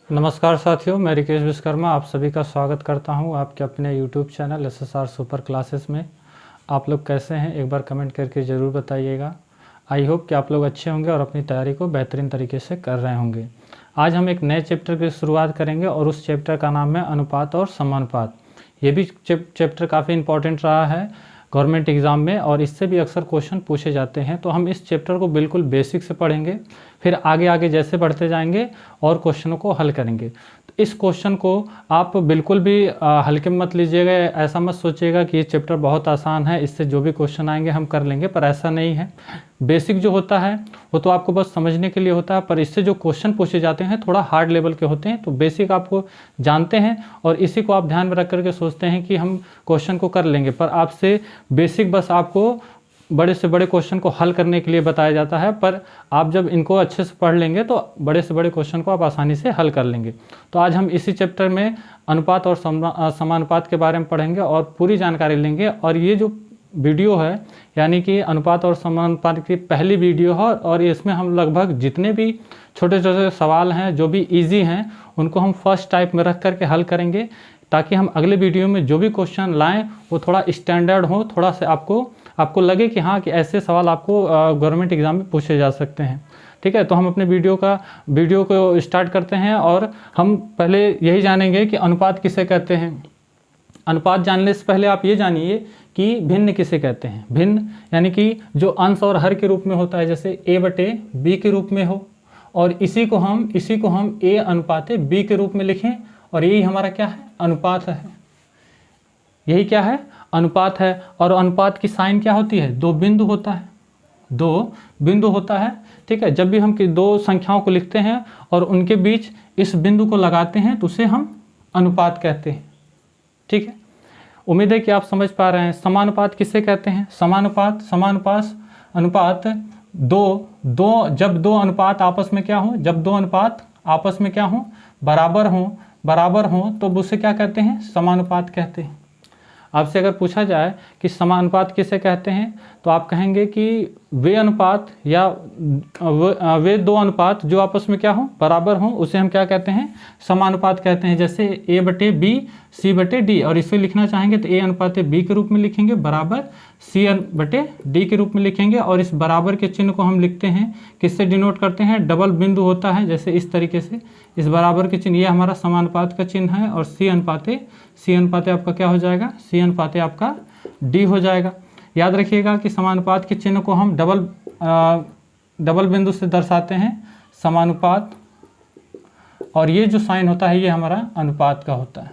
नमस्कार साथियों, मैं रिकेश विश्वकर्मा आप सभी का स्वागत करता हूं आपके अपने YouTube channel SSR super classes में। आप लोग कैसे हैं, एक बार कमेंट करके ज़रूर बताइएगा। आई होप कि आप लोग अच्छे होंगे और अपनी तैयारी को बेहतरीन तरीके से कर रहे होंगे। आज हम एक नए चैप्टर की शुरुआत करेंगे और उस चैप्टर का नाम है अनुपात और समानुपात। ये भी चैप्टर काफ़ी इंपॉर्टेंट रहा है गवर्नमेंट एग्ज़ाम में और इससे भी अक्सर क्वेश्चन पूछे जाते हैं। तो हम इस चैप्टर को बिल्कुल बेसिक से पढ़ेंगे, फिर आगे आगे जैसे बढ़ते जाएंगे और क्वेश्चनों को हल करेंगे। तो इस क्वेश्चन को आप बिल्कुल भी हल्के में मत लीजिएगा, ऐसा मत सोचिएगा कि ये चैप्टर बहुत आसान है, इससे जो भी क्वेश्चन आएंगे हम कर लेंगे, पर ऐसा नहीं है। बेसिक जो होता है वो तो आपको बस समझने के लिए होता है, पर इससे जो क्वेश्चन पूछे जाते हैं थोड़ा हार्ड लेवल के होते हैं। तो बेसिक आपको जानते हैं और इसी को आप ध्यान में रख करके सोचते हैं कि हम क्वेश्चन को कर लेंगे, पर आपसे बेसिक बस आपको बड़े से बड़े क्वेश्चन को हल करने के लिए बताया जाता है। पर आप जब इनको अच्छे से पढ़ लेंगे तो बड़े से बड़े क्वेश्चन को आप आसानी से हल कर लेंगे। तो आज हम इसी चैप्टर में अनुपात और समानुपात के बारे में पढ़ेंगे और पूरी जानकारी लेंगे। और ये जो वीडियो है यानी कि अनुपात और समानुपात की पहली वीडियो है और इसमें हम लगभग जितने भी छोटे छोटे सवाल हैं जो भी ईजी हैं उनको हम फर्स्ट टाइप में रख करके हल करेंगे, ताकि हम अगले वीडियो में जो भी क्वेश्चन लाएं वो थोड़ा स्टैंडर्ड हो, थोड़ा सा आपको लगे कि हाँ कि ऐसे सवाल आपको गवर्नमेंट एग्जाम में पूछे जा सकते हैं। ठीक है, तो हम अपने वीडियो को स्टार्ट करते हैं और हम पहले यही जानेंगे कि अनुपात किसे कहते हैं। अनुपात जानने से पहले आप ये जानिए कि भिन्न किसे कहते हैं। भिन्न यानी कि जो अंश और हर के रूप में होता है, जैसे a/b के रूप में हो, और इसी को हम a अनुपात b के रूप में लिखें, और यही हमारा क्या है, अनुपात है। यही क्या है, अनुपात है। और अनुपात की साइन क्या होती है, दो बिंदु होता है। ठीक है, जब भी हम दो संख्याओं को लिखते हैं और उनके बीच इस बिंदु को लगाते हैं तो उसे हम अनुपात कहते हैं। ठीक है, उम्मीद है कि आप समझ पा रहे हैं। समानुपात किसे कहते हैं, अनुपात जब दो अनुपात आपस में क्या हो, बराबर हो तो उसे क्या कहते हैं, समानुपात कहते हैं। आपसे अगर पूछा जाए कि समानुपात किसे कहते हैं तो आप कहेंगे कि वे अनुपात या वे दो अनुपात जो आपस में क्या हो, बराबर हो, उसे हम क्या कहते हैं, समानुपात कहते हैं। जैसे a/b c/d, और इसे लिखना चाहेंगे तो a अनुपात b के रूप में लिखेंगे, बराबर c/d के रूप में लिखेंगे। और इस बराबर के चिन्ह को हम लिखते हैं, किससे डिनोट करते हैं, डबल बिंदु होता है, जैसे इस तरीके से। इस बराबर के चिन्ह ये हमारा समानुपात का चिन्ह है, और c अनुपात आपका क्या हो जाएगा, c अनुपात आपका d हो जाएगा। याद रखिएगा कि समानुपात के चिन्ह को हम डबल बिंदु से दर्शाते हैं, समानुपात, और ये जो साइन होता है ये हमारा अनुपात का होता है।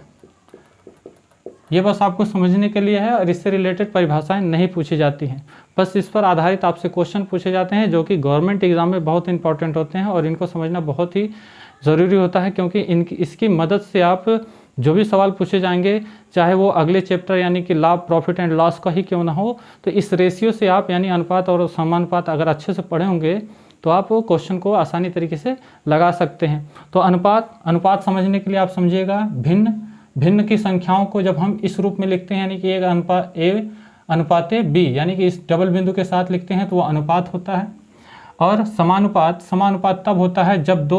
ये बस आपको समझने के लिए है और इससे रिलेटेड परिभाषाएं नहीं पूछी जाती हैं, बस इस पर आधारित आपसे क्वेश्चन पूछे जाते हैं जो कि गवर्नमेंट एग्जाम में बहुत इंपॉर्टेंट होते हैं और इनको समझना बहुत ही ज़रूरी होता है, क्योंकि इसकी मदद से आप जो भी सवाल पूछे जाएंगे, चाहे वो अगले चैप्टर यानी कि लाभ, प्रॉफिट एंड लॉस का ही क्यों ना हो, तो इस रेशियो से आप यानी अनुपात और समानुपात अगर अच्छे से पढ़े होंगे तो आप वो क्वेश्चन को आसानी तरीके से लगा सकते हैं। तो अनुपात समझने के लिए आप समझिएगा, भिन्न की संख्याओं को जब हम इस रूप में लिखते हैं यानी कि a अनुपात b यानी कि इस डबल बिंदु के साथ लिखते हैं तो वो अनुपात होता है। और समानुपात तब होता है जब दो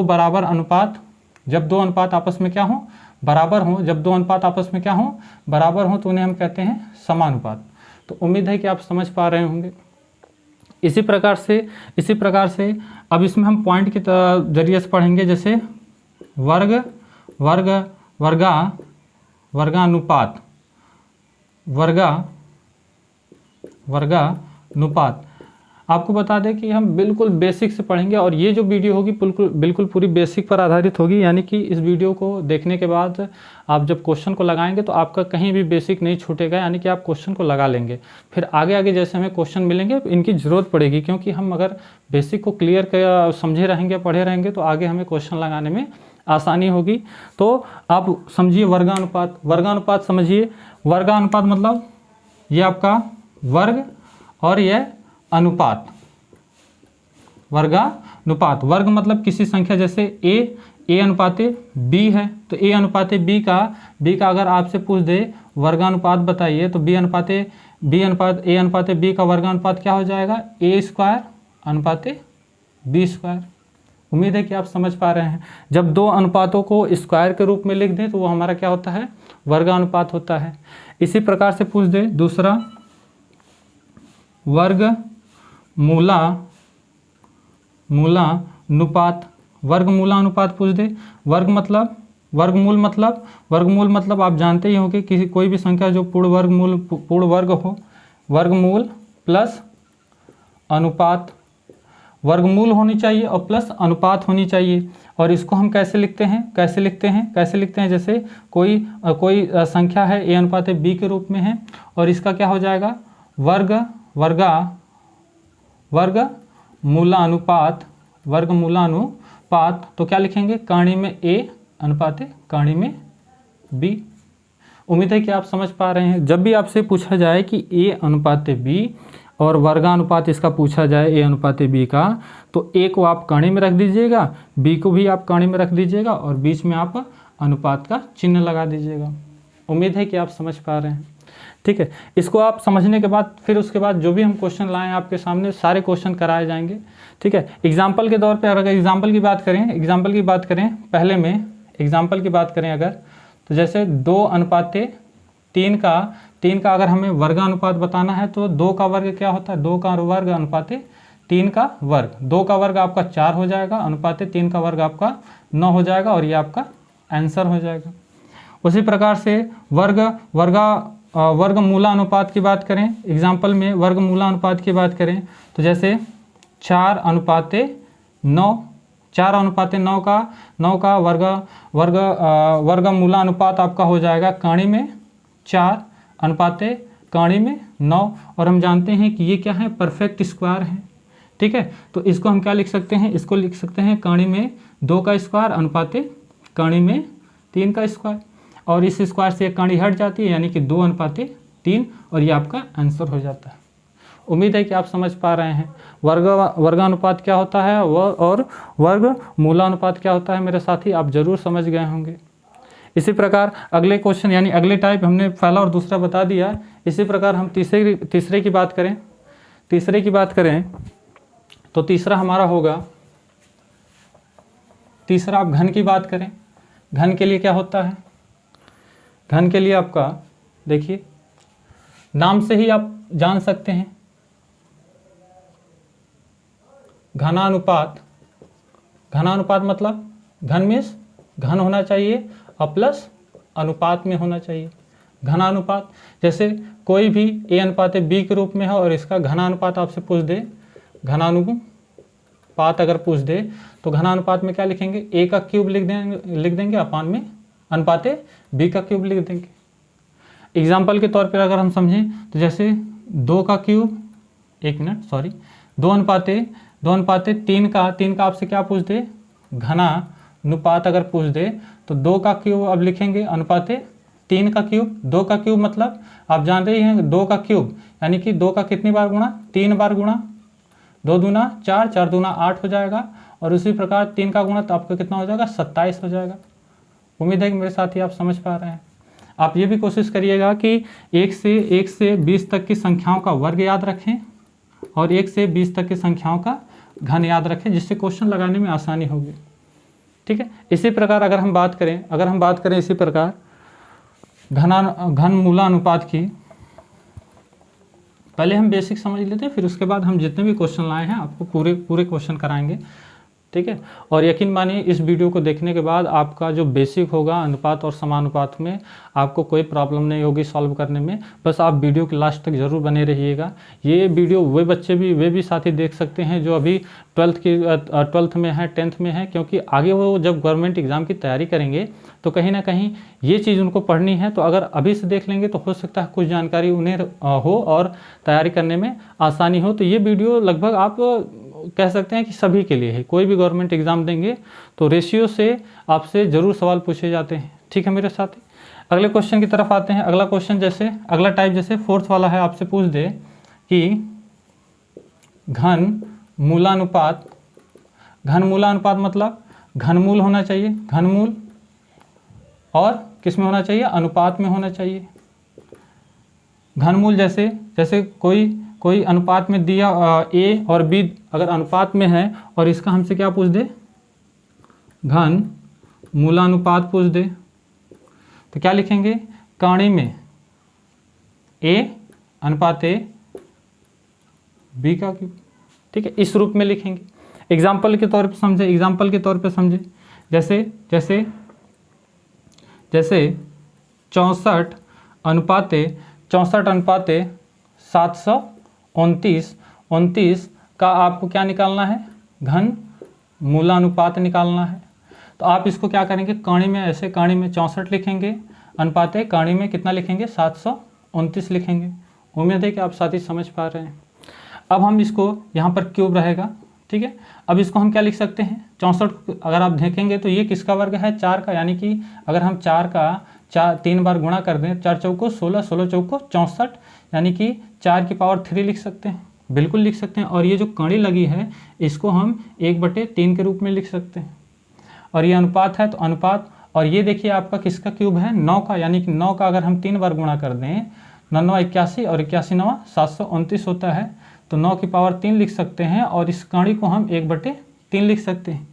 अनुपात आपस में क्या हो, बराबर हो। जब दो अनुपात आपस में क्या हो, बराबर हो, तो उन्हें हम कहते हैं समानुपात। तो उम्मीद है कि आप समझ पा रहे होंगे। इसी प्रकार से अब इसमें हम पॉइंट के जरिए से पढ़ेंगे, जैसे वर्गानुपात। आपको बता दें कि हम बिल्कुल बेसिक से पढ़ेंगे और ये जो वीडियो होगी बिल्कुल पूरी बेसिक पर आधारित होगी, यानी कि इस वीडियो को देखने के बाद आप जब क्वेश्चन को लगाएंगे तो आपका कहीं भी बेसिक नहीं छूटेगा, यानी कि आप क्वेश्चन को लगा लेंगे। फिर आगे जैसे हमें क्वेश्चन मिलेंगे इनकी ज़रूरत पड़ेगी, क्योंकि हम अगर बेसिक को क्लियर समझे रहेंगे, पढ़े रहेंगे, तो आगे हमें क्वेश्चन लगाने में आसानी होगी। तो आप समझिए वर्गानुपात समझिए। वर्गानुपात मतलब ये आपका वर्ग और यह अनुपात, वर्गानुपात। वर्ग मतलब किसी संख्या, जैसे a अनुपात b है तो a अनुपात b का अगर आपसे पूछ दे वर्गानुपात बताइए तो a अनुपात b का वर्गानुपात क्या हो जाएगा, a² अनुपात b²। उम्मीद है कि आप समझ पा रहे हैं। जब दो अनुपातों को स्क्वायर के रूप में लिख दें तो वो हमारा क्या होता है, वर्गानुपात होता है। इसी प्रकार से पूछ दे दूसरा, वर्ग मूलानुपात, वर्गमूलानुपात पूछ दे। वर्गमूल मतलब आप जानते ही होंगे किसी कोई भी संख्या जो पूर्ण वर्ग हो, वर्गमूल प्लस अनुपात, वर्गमूल होनी चाहिए और प्लस अनुपात होनी चाहिए। और इसको हम कैसे लिखते हैं, जैसे कोई संख्या है a अनुपात b के रूप में है और इसका क्या हो जाएगा, वर्गमूलानुपात, तो क्या लिखेंगे, कर्ण में a अनुपात कर्ण में b। उम्मीद है कि आप समझ पा रहे हैं। जब भी आपसे पूछा जाए कि a अनुपात b और वर्गानुपात इसका पूछा जाए a अनुपात b का, तो a को आप कर्ण में रख दीजिएगा, b को भी आप कर्ण में रख दीजिएगा और बीच में आप अनुपात का चिन्ह लगा दीजिएगा। उम्मीद है कि आप समझ पा रहे हैं। ठीक है, इसको आप समझने के बाद फिर उसके बाद जो भी हम क्वेश्चन लाएं आपके सामने सारे क्वेश्चन कराए जाएंगे। ठीक है, एग्जाम्पल के तौर पर अगर एग्जाम्पल की बात करें पहले में एग्जाम्पल की बात करें अगर, तो जैसे 2 अनुपात 3 का अगर हमें वर्गानुपात बताना है तो 2 का वर्ग क्या होता है, 2 का वर्ग अनुपात 3 का वर्ग, 2 का वर्ग आपका 4 हो जाएगा, अनुपात 3 का वर्ग आपका 9 हो जाएगा और ये आपका आंसर हो जाएगा। उसी प्रकार से वर्गमूलानुपात की बात करें, एग्जाम्पल में वर्गमूलानुपात की बात करें तो जैसे 4 अनुपात 9 का वर्गमूलानुपात आपका हो जाएगा कर्ण में 4 अनुपात कर्ण में 9। और हम जानते हैं कि ये क्या है, परफेक्ट स्क्वायर है। ठीक है, तो इसको हम क्या लिख सकते हैं, इसको लिख सकते हैं कर्ण में 2 का स्क्वायर अनुपात कर्ण में 3 का स्क्वायर, और इस स्क्वायर से एक कर्ण हट जाती है यानी कि 2 अनुपात 3 और ये आपका आंसर हो जाता है। उम्मीद है कि आप समझ पा रहे हैं वर्गानुपात क्या होता है और वर्गमूलानुपात क्या होता है। मेरे साथी आप जरूर समझ गए होंगे। इसी प्रकार अगले क्वेश्चन यानी अगले टाइप हमने पहला और दूसरा बता दिया। इसी प्रकार हम तीसरे की बात करें तो तीसरा हमारा होगा, तीसरा आप घन की बात करें, घन के लिए क्या होता है, घन के लिए आपका देखिए नाम से ही आप जान सकते हैं, घनानुपात मतलब घन मीन्स घन होना चाहिए और प्लस अनुपात में होना चाहिए। घनानुपात जैसे कोई भी a अनुपात b के रूप में है और इसका घनानुपात आपसे पूछ दे, घनानुपात अगर पूछ दे तो घनानुपात में क्या लिखेंगे, a का क्यूब लिख देंगे अपान में अनुपात b का क्यूब लिख देंगे। एग्जाम्पल के तौर पर अगर हम समझें तो जैसे 2 का क्यूब 2 अनुपात 3 का आपसे क्या पूछ दे, घनानुपात अगर पूछ दे तो 2 का क्यूब अब लिखेंगे अनुपात 3 का क्यूब। 2 का क्यूब मतलब आप जानते ही हैं 2 का क्यूब यानी कि 2 का कितनी बार गुणा, 3 बार गुणा, 2 दूना 4, 4 दूना 8 हो जाएगा और उसी प्रकार 3 का गुणा तो आपका कितना हो जाएगा, 27 हो जाएगा। उम्मीद है कि मेरे साथी आप समझ पा रहे हैं। आप ये भी कोशिश करिएगा कि 1 से 20 तक की संख्याओं का वर्ग याद रखें और 1 से 20 तक की संख्याओं का घन याद रखें, जिससे क्वेश्चन लगाने में आसानी होगी। ठीक है, इसी प्रकार अगर हम बात करें इसी प्रकार घनमूलानुपात की, पहले हम बेसिक समझ लेते हैं फिर उसके बाद हम जितने भी क्वेश्चन लाए हैं आपको पूरे क्वेश्चन कराएंगे। ठीक है, और यकीन मानिए इस वीडियो को देखने के बाद आपका जो बेसिक होगा अनुपात और समानुपात में आपको कोई प्रॉब्लम नहीं होगी सॉल्व करने में। बस आप वीडियो के लास्ट तक ज़रूर बने रहिएगा। ये वीडियो वे भी साथी देख सकते हैं जो अभी 12th में है, 10th में है, क्योंकि आगे वो जब गवर्नमेंट एग्ज़ाम की तैयारी करेंगे तो कहीं ना कहीं ये चीज़ उनको पढ़नी है। तो अगर अभी से देख लेंगे तो हो सकता है कुछ जानकारी उन्हें हो और तैयारी करने में आसानी हो। तो ये वीडियो लगभग आप कह सकते हैं कि सभी के लिए है। कोई भी गवर्नमेंट एग्ज़ाम देंगे तो रेशियो से आपसे ज़रूर सवाल पूछे जाते हैं। ठीक है मेरे साथी, अगले क्वेश्चन की तरफ आते हैं। अगला क्वेश्चन अगला टाइप जैसे 4th वाला है, आपसे पूछ दे कि घनमूलानुपात मतलब घनमूल होना चाहिए, घनमूल और किस में होना चाहिए, अनुपात में होना चाहिए। घनमूल जैसे कोई अनुपात में दिया a और b अगर अनुपात में है और इसका हमसे क्या पूछ दे, घन मूलानुपात पूछ दे तो क्या लिखेंगे, कणी में A अनुपात A B का क्यूब। ठीक है, इस रूप में लिखेंगे। एग्जाम्पल के तौर पे समझे, एग्जाम्पल के तौर पे समझे, जैसे जैसे जैसे 64 अनुपात 729 का आपको क्या निकालना है, घन मूलानुपात निकालना है। तो आप इसको क्या करेंगे, कणी में ऐसे, कणी में 64 लिखेंगे, अनुपात कणी में कितना लिखेंगे, 729 लिखेंगे। उम्मीद है कि आप साथी समझ पा रहे हैं। अब हम इसको यहाँ पर क्यूब रहेगा, ठीक है। अब इसको हम क्या लिख सकते हैं, 64 अगर आप देखेंगे तो ये किसका वर्ग है, 4 का। यानी कि अगर हम 4 का 3 बार गुणा कर दें, 4 चौको 16, 16 चौको 64, यानी कि 4 की पावर 3 लिख सकते हैं, बिल्कुल लिख सकते हैं। और ये जो कणी लगी है इसको हम 1/3 के रूप में लिख सकते हैं। और ये अनुपात है तो अनुपात, और ये देखिए आपका किसका क्यूब है, 9 का। यानी कि 9 का अगर हम 3 बार गुणा कर दें, 9 9 81 और 81 9 729 होता है, तो 9 की पावर 3 लिख सकते हैं। और इस कणी को हम 1/3 लिख सकते हैं।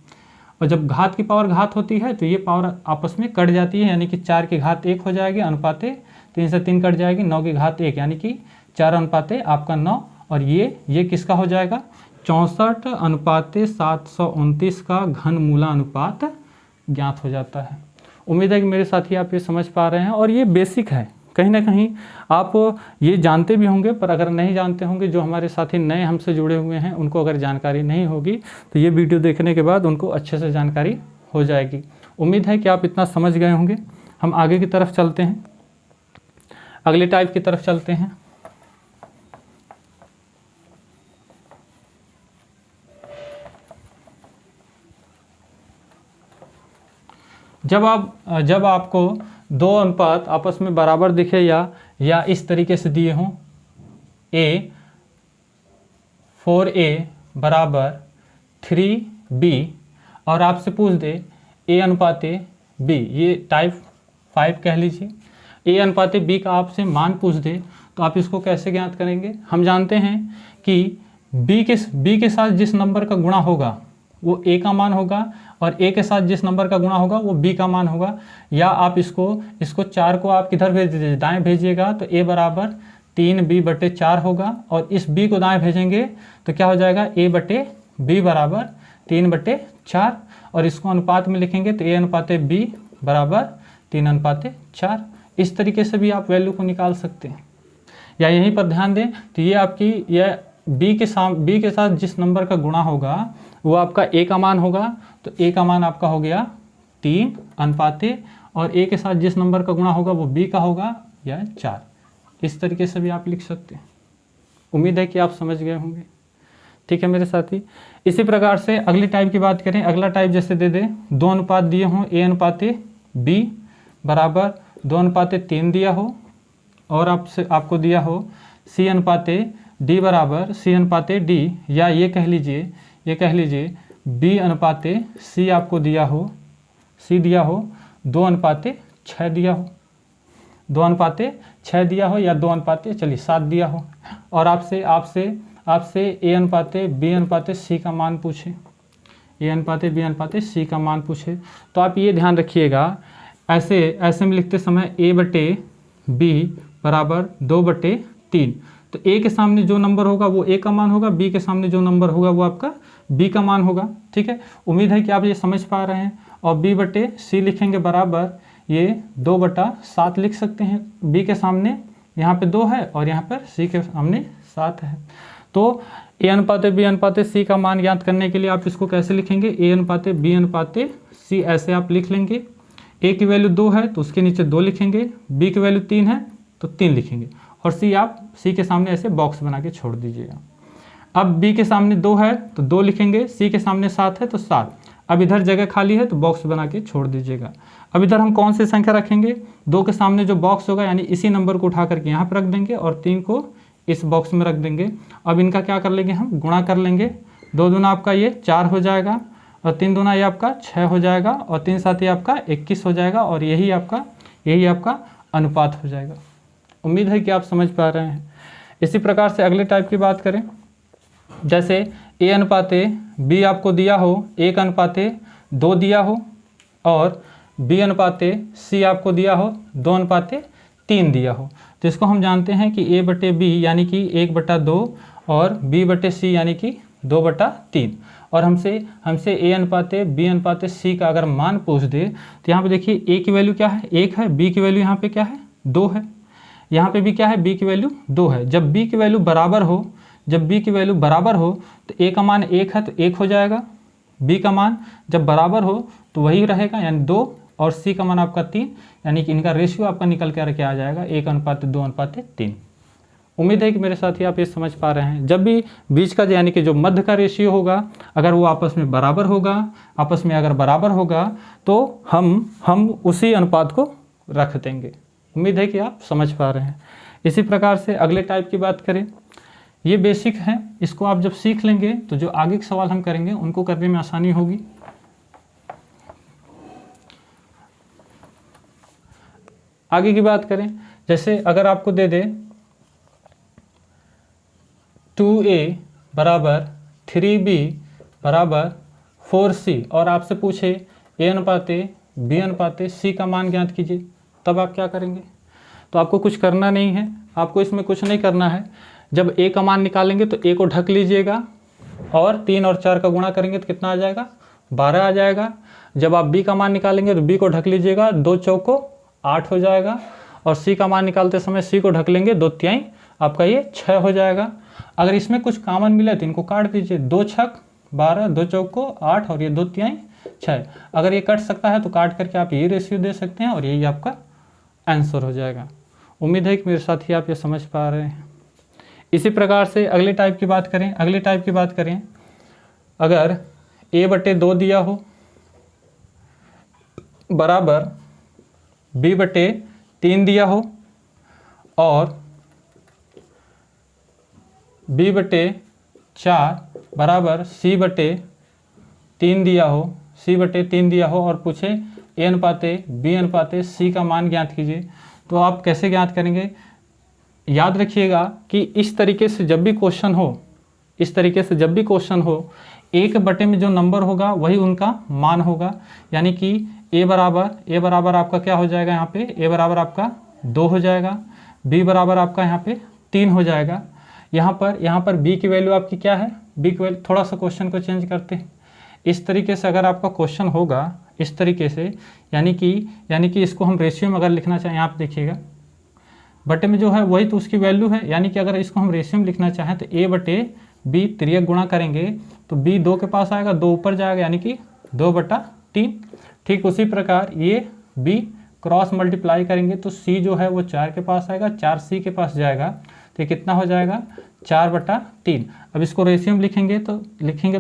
और जब घात की पावर घात होती है तो ये पावर आपस में कट जाती है, यानी कि 4 की घात 1 हो जाएगी, अनुपात 3 से 3 कट जाएगी, 9 की घात 1, यानी कि 4 अनुपात आपका 9। और ये किसका हो जाएगा, 64 अनुपात 729 का घन मूला अनुपात ज्ञात हो जाता है। उम्मीद है कि मेरे साथी आप ये समझ पा रहे हैं। और ये बेसिक है, कहीं ना कहीं आप ये जानते भी होंगे, पर अगर नहीं जानते होंगे, जो हमारे साथी नए हमसे जुड़े हुए हैं उनको अगर जानकारी नहीं होगी तो ये वीडियो देखने के बाद उनको अच्छे से जानकारी हो जाएगी। उम्मीद है कि आप इतना समझ गए होंगे। हम आगे की तरफ चलते हैं, अगले टाइप की तरफ चलते हैं। जब आपको दो अनुपात आपस में बराबर दिखे या इस तरीके से दिए हों, A4A बराबर 3B, और आपसे पूछ दे A अनुपात B, ये टाइप 5 कह लीजिए, A अनुपात B का आपसे मान पूछ दे तो आप इसको कैसे ज्ञात करेंगे। हम जानते हैं कि B के साथ जिस नंबर का गुणा होगा वो A का मान होगा, और A के साथ जिस नंबर का गुणा होगा वो B का मान होगा। या आप इसको 4 को आप किधर भेज दीजिए, दाएं भेजिएगा, तो A बराबर 3B/4 होगा। और इस B को दाएं भेजेंगे तो क्या हो जाएगा, A/B बराबर 3/4। और इसको अनुपात में लिखेंगे तो A अनुपात B बराबर 3/4। इस तरीके से भी आप वैल्यू को निकाल सकते हैं। या यहीं पर ध्यान दें तो ये आपकी यह B के साथ जिस नंबर का गुणा होगा वो आपका A का मान होगा, तो A का मान आपका हो गया 3/, और A के साथ जिस नंबर का गुणा होगा वो B का होगा या 4। इस तरीके से भी आप लिख सकते हैं। उम्मीद है कि आप समझ गए होंगे। ठीक है मेरे साथी, इसी प्रकार से अगली टाइप की बात करें। अगला टाइप जैसे दे दे, 2 अनुपात दिए हों, A अनुपात B बराबर 2/3 दिया हो, और आपको दिया हो C अनुपात D बराबर C अनुपात D, या ये कह लीजिए B अनुपात C आपको दिया हो, C दिया हो 2/6 दिया हो, 2/6 दिया हो, या 2/7 दिया हो, और आपसे A अनुपात B अनुपात C का मान पूछे, A अनुपात B अनुपात C का मान पूछे, तो आप ये ध्यान रखिएगा, ऐसे में लिखते समय A/B बराबर 2/3। तो A के सामने जो नंबर होगा वो A का मान होगा, B के सामने जो नंबर होगा वो आपका B का मान होगा। ठीक है, उम्मीद है कि आप ये समझ पा रहे हैं। और B/C लिखेंगे बराबर ये 2/7 लिख सकते हैं। B के सामने यहाँ पे 2 है और यहाँ पर C के सामने 7 है। तो A अनुपात B अनुपात C का मान ज्ञात करने के लिए आप इसको कैसे लिखेंगे, A अनुपात B अनुपात C ऐसे आप लिख लेंगे। A की वैल्यू 2 है तो उसके नीचे 2 लिखेंगे, B की वैल्यू 3 है तो 3 लिखेंगे, और C के सामने ऐसे बॉक्स बना के छोड़ दीजिएगा। अब B के सामने 2 है तो 2 लिखेंगे, C के सामने 7 है तो 7। अब इधर जगह खाली है तो बॉक्स बना के छोड़ दीजिएगा। अब इधर हम कौन सी संख्या रखेंगे, 2 के सामने जो बॉक्स होगा यानी इसी नंबर को उठा करके यहाँ पर रख देंगे और 3 को इस बॉक्स में रख देंगे। अब इनका क्या कर लेंगे, हम गुणा कर लेंगे। 2 दूना आपका ये 4 हो जाएगा, और 3 दूना ये आपका 6 हो जाएगा, और 3 साथ ये आपका 21 हो जाएगा, और यही आपका अनुपात हो जाएगा। उम्मीद है कि आप समझ पा रहे हैं। इसी प्रकार से अगले टाइप की बात करें, जैसे A अनुपात B आपको दिया हो 1/2 2 दिया हो और B अनुपाते C आपको दिया हो 2 अनुपाते 3 दिया हो, तो इसको हम जानते हैं कि A/B यानी कि 1/2 और B/C यानी कि 2/3। और हमसे A अनुपाते B अनुपाते C का अगर मान पूछ दे तो यहाँ पे देखिए A की वैल्यू क्या है, 1 है, B की वैल्यू यहाँ पे क्या है, 2 है, यहाँ पे भी क्या है, B की वैल्यू 2 है। जब B की वैल्यू बराबर हो, जब B की वैल्यू बराबर हो तो A का मान 1 है तो 1 हो जाएगा, B का मान जब बराबर हो तो वही रहेगा यानी 2, और C का मान आपका 3, यानी कि इनका रेशियो आपका निकल कर आ जाएगा 1:2:3। उम्मीद है कि मेरे साथी आप ये समझ पा रहे हैं। जब भी बीच का यानी कि जो मध्य का रेशियो होगा अगर वो आपस में बराबर होगा, आपस में अगर बराबर होगा तो हम उसी अनुपात को रख देंगे। उम्मीद है कि आप समझ पा रहे हैं। इसी प्रकार से अगले टाइप की बात करें, ये बेसिक है, इसको आप जब सीख लेंगे तो जो आगे के सवाल हम करेंगे उनको करने में आसानी होगी। आगे की बात करें, जैसे अगर आपको दे दे 2A बराबर 3B बराबर 4C और आपसे पूछे A अनुपाते B अनुपाते C का मान ज्ञात कीजिए, तब आप क्या करेंगे? तो आपको कुछ करना नहीं है, आपको इसमें कुछ नहीं करना है। जब A का मान निकालेंगे तो A को ढक लीजिएगा और 3 और 4 का गुणा करेंगे तो कितना आ जाएगा, 12 आ जाएगा। जब आप B का मान निकालेंगे तो B को ढक लीजिएगा, 2 चौको 8 हो जाएगा, और C का मान निकालते समय C को ढक लेंगे, 2 तिहाई आपका ये 6 हो जाएगा। अगर इसमें कुछ कॉमन मिले तो इनको काट दीजिए, 2 छक 12, 2 चौको 8 और ये 2 तिहाई 6। अगर ये कट सकता है तो काट करके आप ये रेशियो दे सकते हैं और यही आपका आंसर हो जाएगा। उम्मीद है कि मेरे साथी आप ये समझ पा रहे हैं। इसी प्रकार से अगले टाइप की बात करें, अगर A/2 दिया हो बराबर B/3 दिया हो और B/4 बराबर C/3 दिया हो और पूछे A अनुपाते B अनुपाते C का मान ज्ञात कीजिए, तो आप कैसे ज्ञात करेंगे? याद रखिएगा कि इस तरीके से जब भी क्वेश्चन हो, एक बटे में जो नंबर होगा वही उनका मान होगा। यानी कि A बराबर आपका क्या हो जाएगा, यहाँ पे A बराबर आपका 2 हो जाएगा, B बराबर आपका यहाँ पे 3 हो जाएगा। यहाँ पर B की वैल्यू आपकी क्या है, B की वैल्यू, थोड़ा सा क्वेश्चन को चेंज करते हैं। इस तरीके से अगर आपका क्वेश्चन होगा इस तरीके से, यानी कि इसको हम रेशियो में अगर लिखना चाहें, यहाँ पे देखिएगा बटे में जो है वही तो उसकी वैल्यू है। यानी कि अगर इसको हम रेशियो में लिखना चाहें तो A/B तिर्यक गुणा करेंगे तो B 2 के पास आएगा, 2 ऊपर जाएगा यानी कि 2/3। ठीक उसी प्रकार ये B क्रॉस मल्टीप्लाई करेंगे तो C जो है वो 4 के पास आएगा, 4 C के पास जाएगा तो ये कितना हो जाएगा, 4/3। अब इसको रेशियो में लिखेंगे तो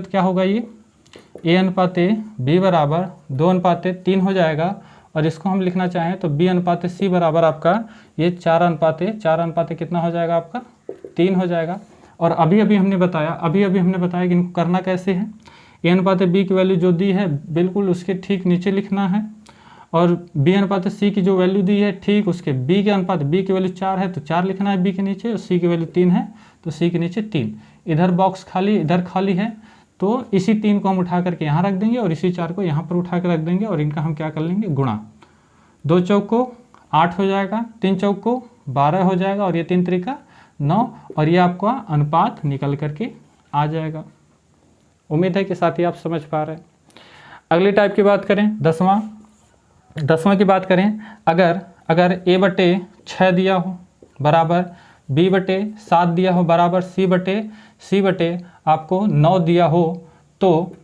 क्या होगा, ये A अनुपाते B बराबर 2:3 हो जाएगा। और इसको हम लिखना चाहें तो B अनुपाते C बराबर आपका ये 4:4 कितना हो जाएगा, आपका 3 हो जाएगा। और अभी हमने बताया कि इनको करना कैसे है। A अनुपाते B की वैल्यू जो दी है बिल्कुल उसके ठीक नीचे लिखना है, और B अनुपाते C की जो वैल्यू दी है ठीक उसके B के अनुपात, B की वैल्यू 4 है तो 4 लिखना है B के नीचे, और C की वैल्यू 3 है तो C के नीचे 3। इधर बॉक्स खाली, इधर खाली है, तो इसी 3 को हम उठा करके यहाँ रख देंगे और इसी 4 को यहाँ पर उठा कर रख देंगे, और इनका हम क्या कर लेंगे, गुणा। 2 चौको 8 हो जाएगा, 3 चौको 12 हो जाएगा, और ये 3 त्रिका 9, और ये आपका अनुपात निकल करके आ जाएगा। उम्मीद है कि साथी आप समझ पा रहे हैं। अगले टाइप की बात करें, 10वां की बात करें, अगर A/6 दिया हो बराबर B/7 दिया हो बराबर C आपको 9 दिया हो, तो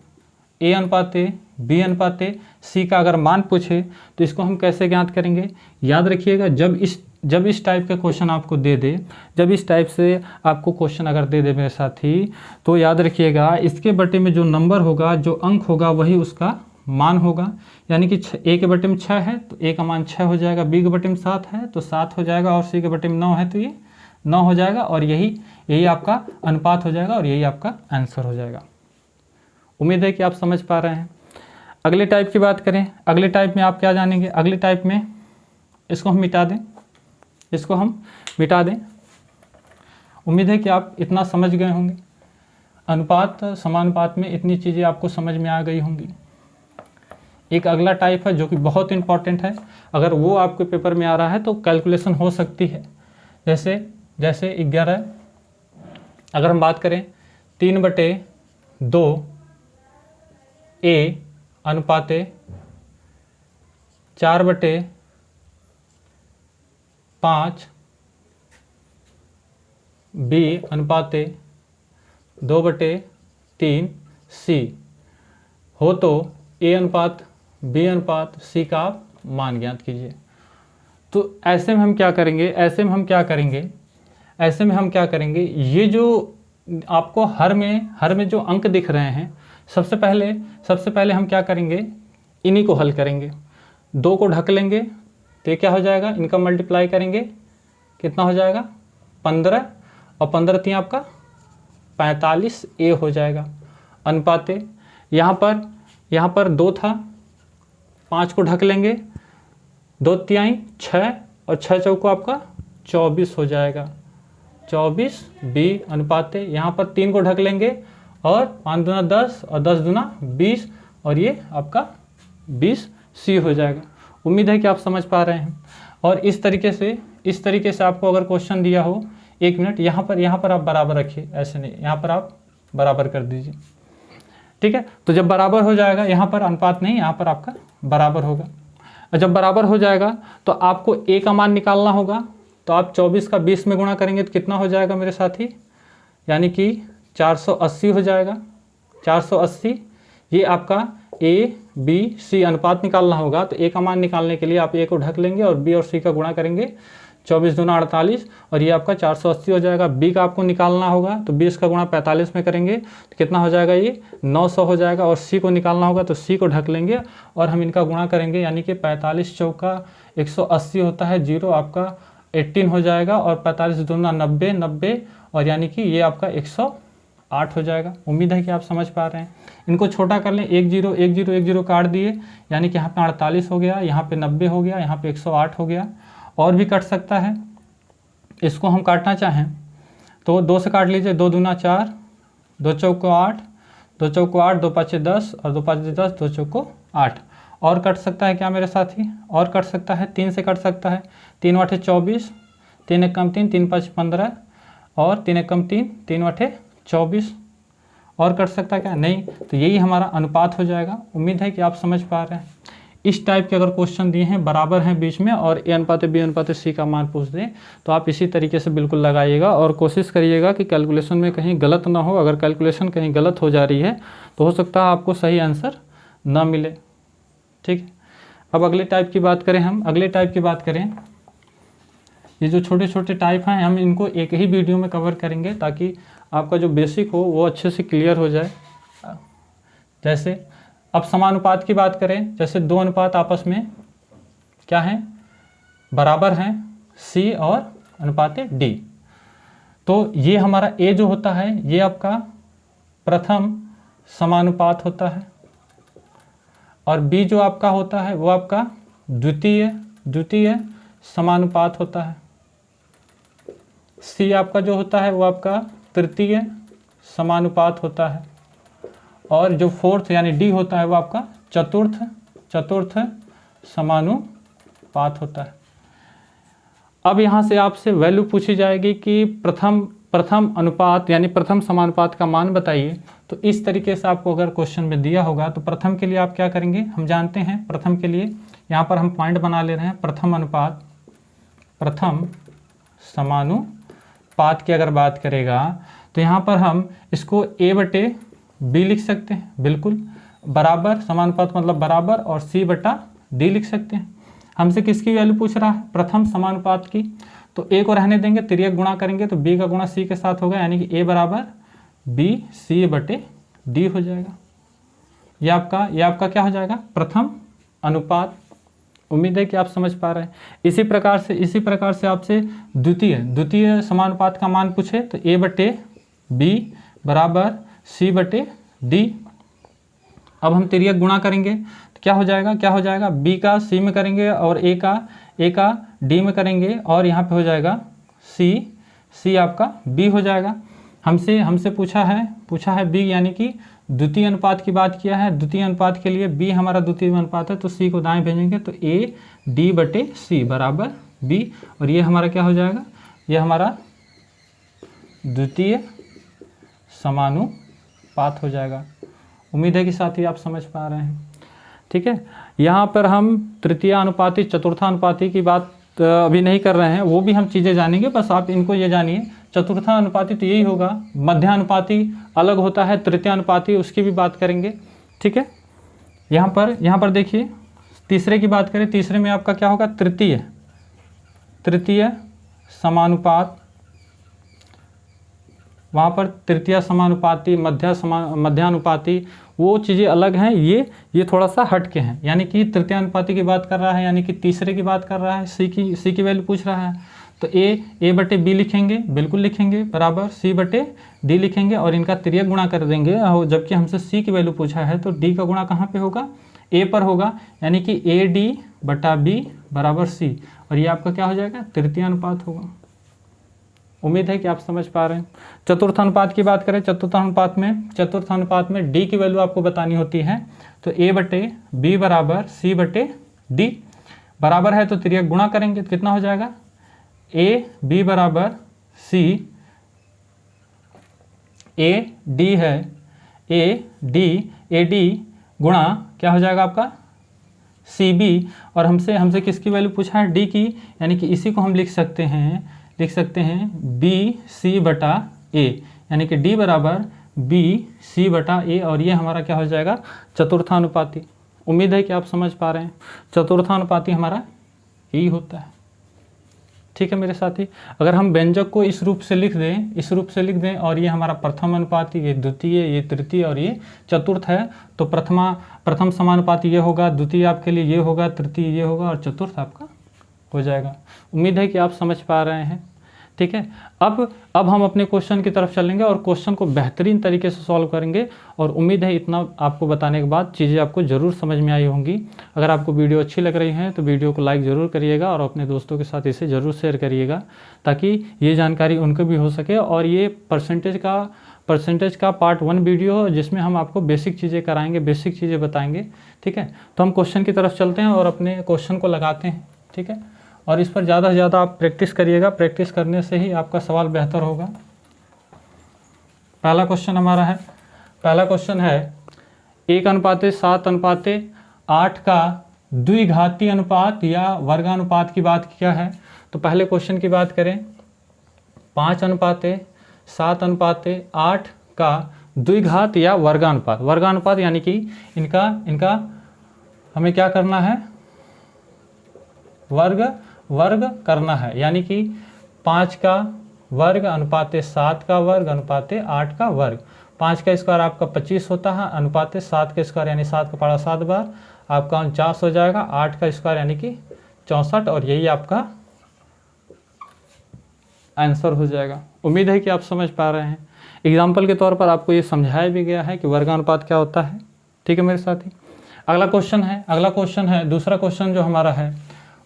A अनुपाते B अनुपाते C का अगर मान पूछे तो इसको हम कैसे ज्ञात करेंगे? याद रखिएगा, जब इस टाइप का क्वेश्चन आपको दे दे, जब इस टाइप से आपको क्वेश्चन अगर दे दे मेरे साथी, तो याद रखिएगा इसके बटे में जो नंबर होगा, जो अंक होगा वही उसका मान होगा। यानी कि A के बटे में 6 है तो A का मान 6 हो जाएगा, B के बटे में 7 है तो 7 हो जाएगा, और C के बटे में 9 है तो ये 9 हो जाएगा, और यही आपका अनुपात हो जाएगा और यही आपका आंसर हो जाएगा। उम्मीद है कि आप समझ पा रहे हैं। अगले टाइप की बात करें, अगले टाइप में आप क्या जानेंगे? अगले टाइप में इसको हम मिटा दें, उम्मीद है कि आप इतना समझ गए होंगे। अनुपात समानुपात में इतनी चीज़ें आपको समझ में आ गई होंगी। एक अगला टाइप है जो कि बहुत इंपॉर्टेंट है, अगर वो आपके पेपर में आ रहा है तो कैलकुलेशन हो सकती है। जैसे 11, अगर हम बात करें 3/2 A अनुपाते 4/5 B अनुपाते 2/3 C हो तो A अनुपात B अनुपात C का आप मान ज्ञात कीजिए। तो ऐसे में हम क्या करेंगे, ये जो आपको हर में जो अंक दिख रहे हैं, सबसे पहले हम क्या करेंगे, इन्हीं को हल करेंगे। 2 को ढक लेंगे तो ये क्या हो जाएगा, इनका मल्टीप्लाई करेंगे, कितना हो जाएगा 15, और 15 3 आपका 45 A हो जाएगा अनुपाते। यहाँ पर 2 था, 5 को ढक लेंगे, 2 तिहाई 6, और 6 चौको आपका 24 हो जाएगा, 24 B अनुपाते। यहाँ पर 3 को ढक लेंगे, और 5 दूना 10, और 10 दूना 20, और ये आपका 20 C हो जाएगा। उम्मीद है कि आप समझ पा रहे हैं। और इस तरीके से आपको अगर क्वेश्चन दिया हो, 1 मिनट, यहाँ पर आप बराबर रखिए, ऐसे नहीं, यहाँ पर आप बराबर कर दीजिए, ठीक है। तो जब बराबर हो जाएगा, यहाँ पर अनुपात नहीं, यहाँ पर आपका बराबर होगा। और जब बराबर हो जाएगा तो आपको A का मान निकालना होगा। तो आप 24 का 20 में गुणा करेंगे तो कितना हो जाएगा मेरे साथी, यानी कि 480 हो जाएगा। 480 ये आपका A B C अनुपात निकालना होगा। तो A का मान निकालने के लिए आप A को ढक लेंगे और B और C का गुणा करेंगे, 24 दूना 48, और ये आपका 480 हो जाएगा। B का आपको निकालना होगा तो 20 का गुणा 45 में करेंगे तो कितना हो जाएगा, ये 900 हो जाएगा। और C को निकालना होगा तो C को ढक लेंगे और हम इनका गुणा करेंगे, यानी कि 45 चौका 180 होता है, 0 आपका 18 हो जाएगा, और 45 दूना 90, और यानी कि ये आपका 108 हो जाएगा। उम्मीद है कि आप समझ पा रहे हैं। इनको छोटा कर लें, 1 0 1 0 1 0 काट दिए, यानी कि यहाँ पे 48 हो गया, यहाँ पे 90 हो गया, यहाँ पे 108 हो गया। और भी कट सकता है, इसको हम काटना चाहें तो 2 से काट लीजिए, 2 दूना 4, 2 चौको 8, 2 चौको 8, 2 5 10, और 2 5 10, 2 चौको 8। और कट सकता है क्या मेरे साथी, और कट सकता है, 3 से कट सकता है, 3 8 24, 3 1 3, 3 5 15, और 3 1 3, 3 8 24। और कट सकता है क्या, नहीं। तो यही हमारा अनुपात हो जाएगा। उम्मीद है कि आप समझ पा रहे हैं। इस टाइप के अगर क्वेश्चन दिए हैं, बराबर हैं बीच में, और A अनुपात B अनुपात C का मान पूछ दें, तो आप इसी तरीके से बिल्कुल लगाइएगा और कोशिश करिएगा कि कैलकुलेशन में कहीं गलत ना हो। अगर कैलकुलेशन कहीं गलत हो जा रही है तो हो सकता है आपको सही आंसर ना मिले, ठीक है। अब अगले टाइप की बात करें, ये जो छोटे छोटे टाइप हैं, हम इनको एक ही वीडियो में कवर करेंगे ताकि आपका जो बेसिक हो वो अच्छे से क्लियर हो जाए। जैसे अब समानुपात की बात करें, जैसे 2 अनुपात आपस में क्या हैं, बराबर हैं, C और अनुपाते D। तो ये हमारा A जो होता है ये आपका प्रथम समानुपात होता है, और B जो आपका होता है वो आपका द्वितीय समानुपात होता है। C आपका जो होता है वो आपका तृतीय समानुपात होता है, और जो 4th यानी D होता है वो आपका चतुर्थ समानुपात होता है। अब यहाँ से आपसे वैल्यू पूछी जाएगी कि प्रथम अनुपात यानी प्रथम समानुपात का मान बताइए। तो इस तरीके से आपको अगर क्वेश्चन में दिया होगा तो प्रथम के लिए आप क्या करेंगे, हम जानते हैं प्रथम के लिए यहाँ पर हम पॉइंट बना ले रहे हैं। प्रथम समानुपात की अगर बात करेगा तो यहाँ पर हम इसको A/B लिख सकते हैं, बिल्कुल बराबर, समानुपात मतलब बराबर, और C/D लिख सकते हैं। हमसे किसकी वैल्यू पूछ रहा है, प्रथम समानुपात की। तो A को रहने देंगे, तिर्यक गुणा करेंगे तो B का गुणा C के साथ होगा, यानी कि A बराबर BC/D हो जाएगा। ये आपका क्या हो जाएगा, प्रथम अनुपात। उम्मीद है कि आप समझ पा रहे हैं। इसी प्रकार से आपसे द्वितीय समानुपात का मान पूछे तो A/B बराबर C/D। अब हम तिर्यक गुणा करेंगे तो क्या हो जाएगा, B का C में करेंगे और A का D में करेंगे, और यहाँ पे हो जाएगा C आपका B हो जाएगा। हमसे पूछा है B, यानी कि द्वितीय अनुपात की बात किया है, द्वितीय अनुपात के लिए b हमारा द्वितीय अनुपात है तो c को दाएं भेजेंगे तो AD/C बराबर b, और ये हमारा क्या हो जाएगा, ये हमारा द्वितीय समानुपात हो जाएगा। उम्मीद है कि साथी आप समझ पा रहे हैं। ठीक है, यहाँ पर हम तृतीयानुपाती चतुर्थानुपाती की बात अभी नहीं कर रहे हैं, वो भी हम चीज़ें जानेंगे, बस आप इनको ये जानिए। चतुर्थानुपाती तो यही होगा, मध्यानुपाती अलग होता है, तृतीयानुपाती उसकी भी बात करेंगे। ठीक है, यहाँ पर देखिए तीसरे की बात करें, तीसरे में आपका क्या होगा, तृतीय समानुपात, वहाँ पर तृतीय समानुपाती, मध्यानुपाती वो चीज़ें अलग हैं, ये थोड़ा सा हट के हैं। यानी कि तृतीयानुपाती की बात कर रहा है, यानी कि तीसरे की बात कर रहा है, सी की वैल्यू पूछ रहा है, तो A/B लिखेंगे, बिल्कुल लिखेंगे, बराबर C/D लिखेंगे और इनका तिर्यक गुणा कर देंगे। और जबकि हमसे C की वैल्यू पूछा है तो D का गुणा कहाँ पे होगा, A पर होगा, यानी कि AD/B बराबर C, और ये आपका क्या हो जाएगा, तृतीयानुपात होगा। उम्मीद है कि आप समझ पा रहे हैं। चतुर्थानुपात की बात करें, चतुर्थानुपात में D की वैल्यू आपको बतानी होती है, तो A/B बराबर C/D, बराबर है तो तिर्यक गुणा करेंगे तो कितना हो जाएगा, AB बराबर C, AD है, AD गुणा क्या हो जाएगा आपका CB, और हमसे किसकी वैल्यू पूछा है, D की, यानी कि इसी को हम लिख सकते हैं BC/A, यानी कि D बराबर BC/A, और ये हमारा क्या हो जाएगा, चतुर्थानुपाती। उम्मीद है कि आप समझ पा रहे हैं। चतुर्थानुपाती हमारा यही होता है। ठीक है मेरे साथी, अगर हम व्यंजक को इस रूप से लिख दें, और ये हमारा प्रथम अनुपाती, ये द्वितीय, ये तृतीय और ये चतुर्थ है, तो प्रथम समानुपाती ये होगा, द्वितीय आपके लिए ये होगा, तृतीय ये होगा और चतुर्थ आपका हो जाएगा। उम्मीद है कि आप समझ पा रहे हैं। ठीक है, अब हम अपने क्वेश्चन की तरफ चलेंगे और क्वेश्चन को बेहतरीन तरीके से सॉल्व करेंगे, और उम्मीद है इतना आपको बताने के बाद चीज़ें आपको ज़रूर समझ में आई होंगी। अगर आपको वीडियो अच्छी लग रही है तो वीडियो को लाइक ज़रूर करिएगा और अपने दोस्तों के साथ इसे ज़रूर शेयर करिएगा, ताकि ये जानकारी उनको भी हो सके। और ये परसेंटेज का पार्ट 1 वीडियो हो, जिसमें हम आपको बेसिक चीज़ें कराएंगे, बेसिक चीज़ें बताएंगे। ठीक है, तो हम क्वेश्चन की तरफ चलते हैं और अपने क्वेश्चन को लगाते हैं। ठीक है, और इस पर ज़्यादा से ज़्यादा आप प्रैक्टिस करिएगा, प्रैक्टिस करने से ही आपका सवाल बेहतर होगा। पहला क्वेश्चन हमारा है, पहला क्वेश्चन है 1:7:8 का द्विघाती अनुपात या वर्गानुपात की बात किया है। तो पहले क्वेश्चन की बात करें, 5:7:8 का द्विघात या वर्गानुपात। वर्गानुपात यानी कि इनका हमें क्या करना है, वर्ग करना है, यानी कि 5 का वर्ग अनुपाते 7 का वर्ग अनुपाते 8 का वर्ग। 5 का स्क्वायर आपका 25 होता है, अनुपाते 7 का स्क्वायर यानी 7 का पढ़ा 7 बार आपका 49 हो जाएगा। 8 का स्क्वायर यानी कि 64, और यही आपका आंसर हो जाएगा। उम्मीद है कि आप समझ पा रहे हैं। एग्जाम्पल के तौर पर आपको ये समझाया भी गया है कि वर्गानुपात क्या होता है। ठीक है मेरे साथी, अगला क्वेश्चन है दूसरा क्वेश्चन जो हमारा है,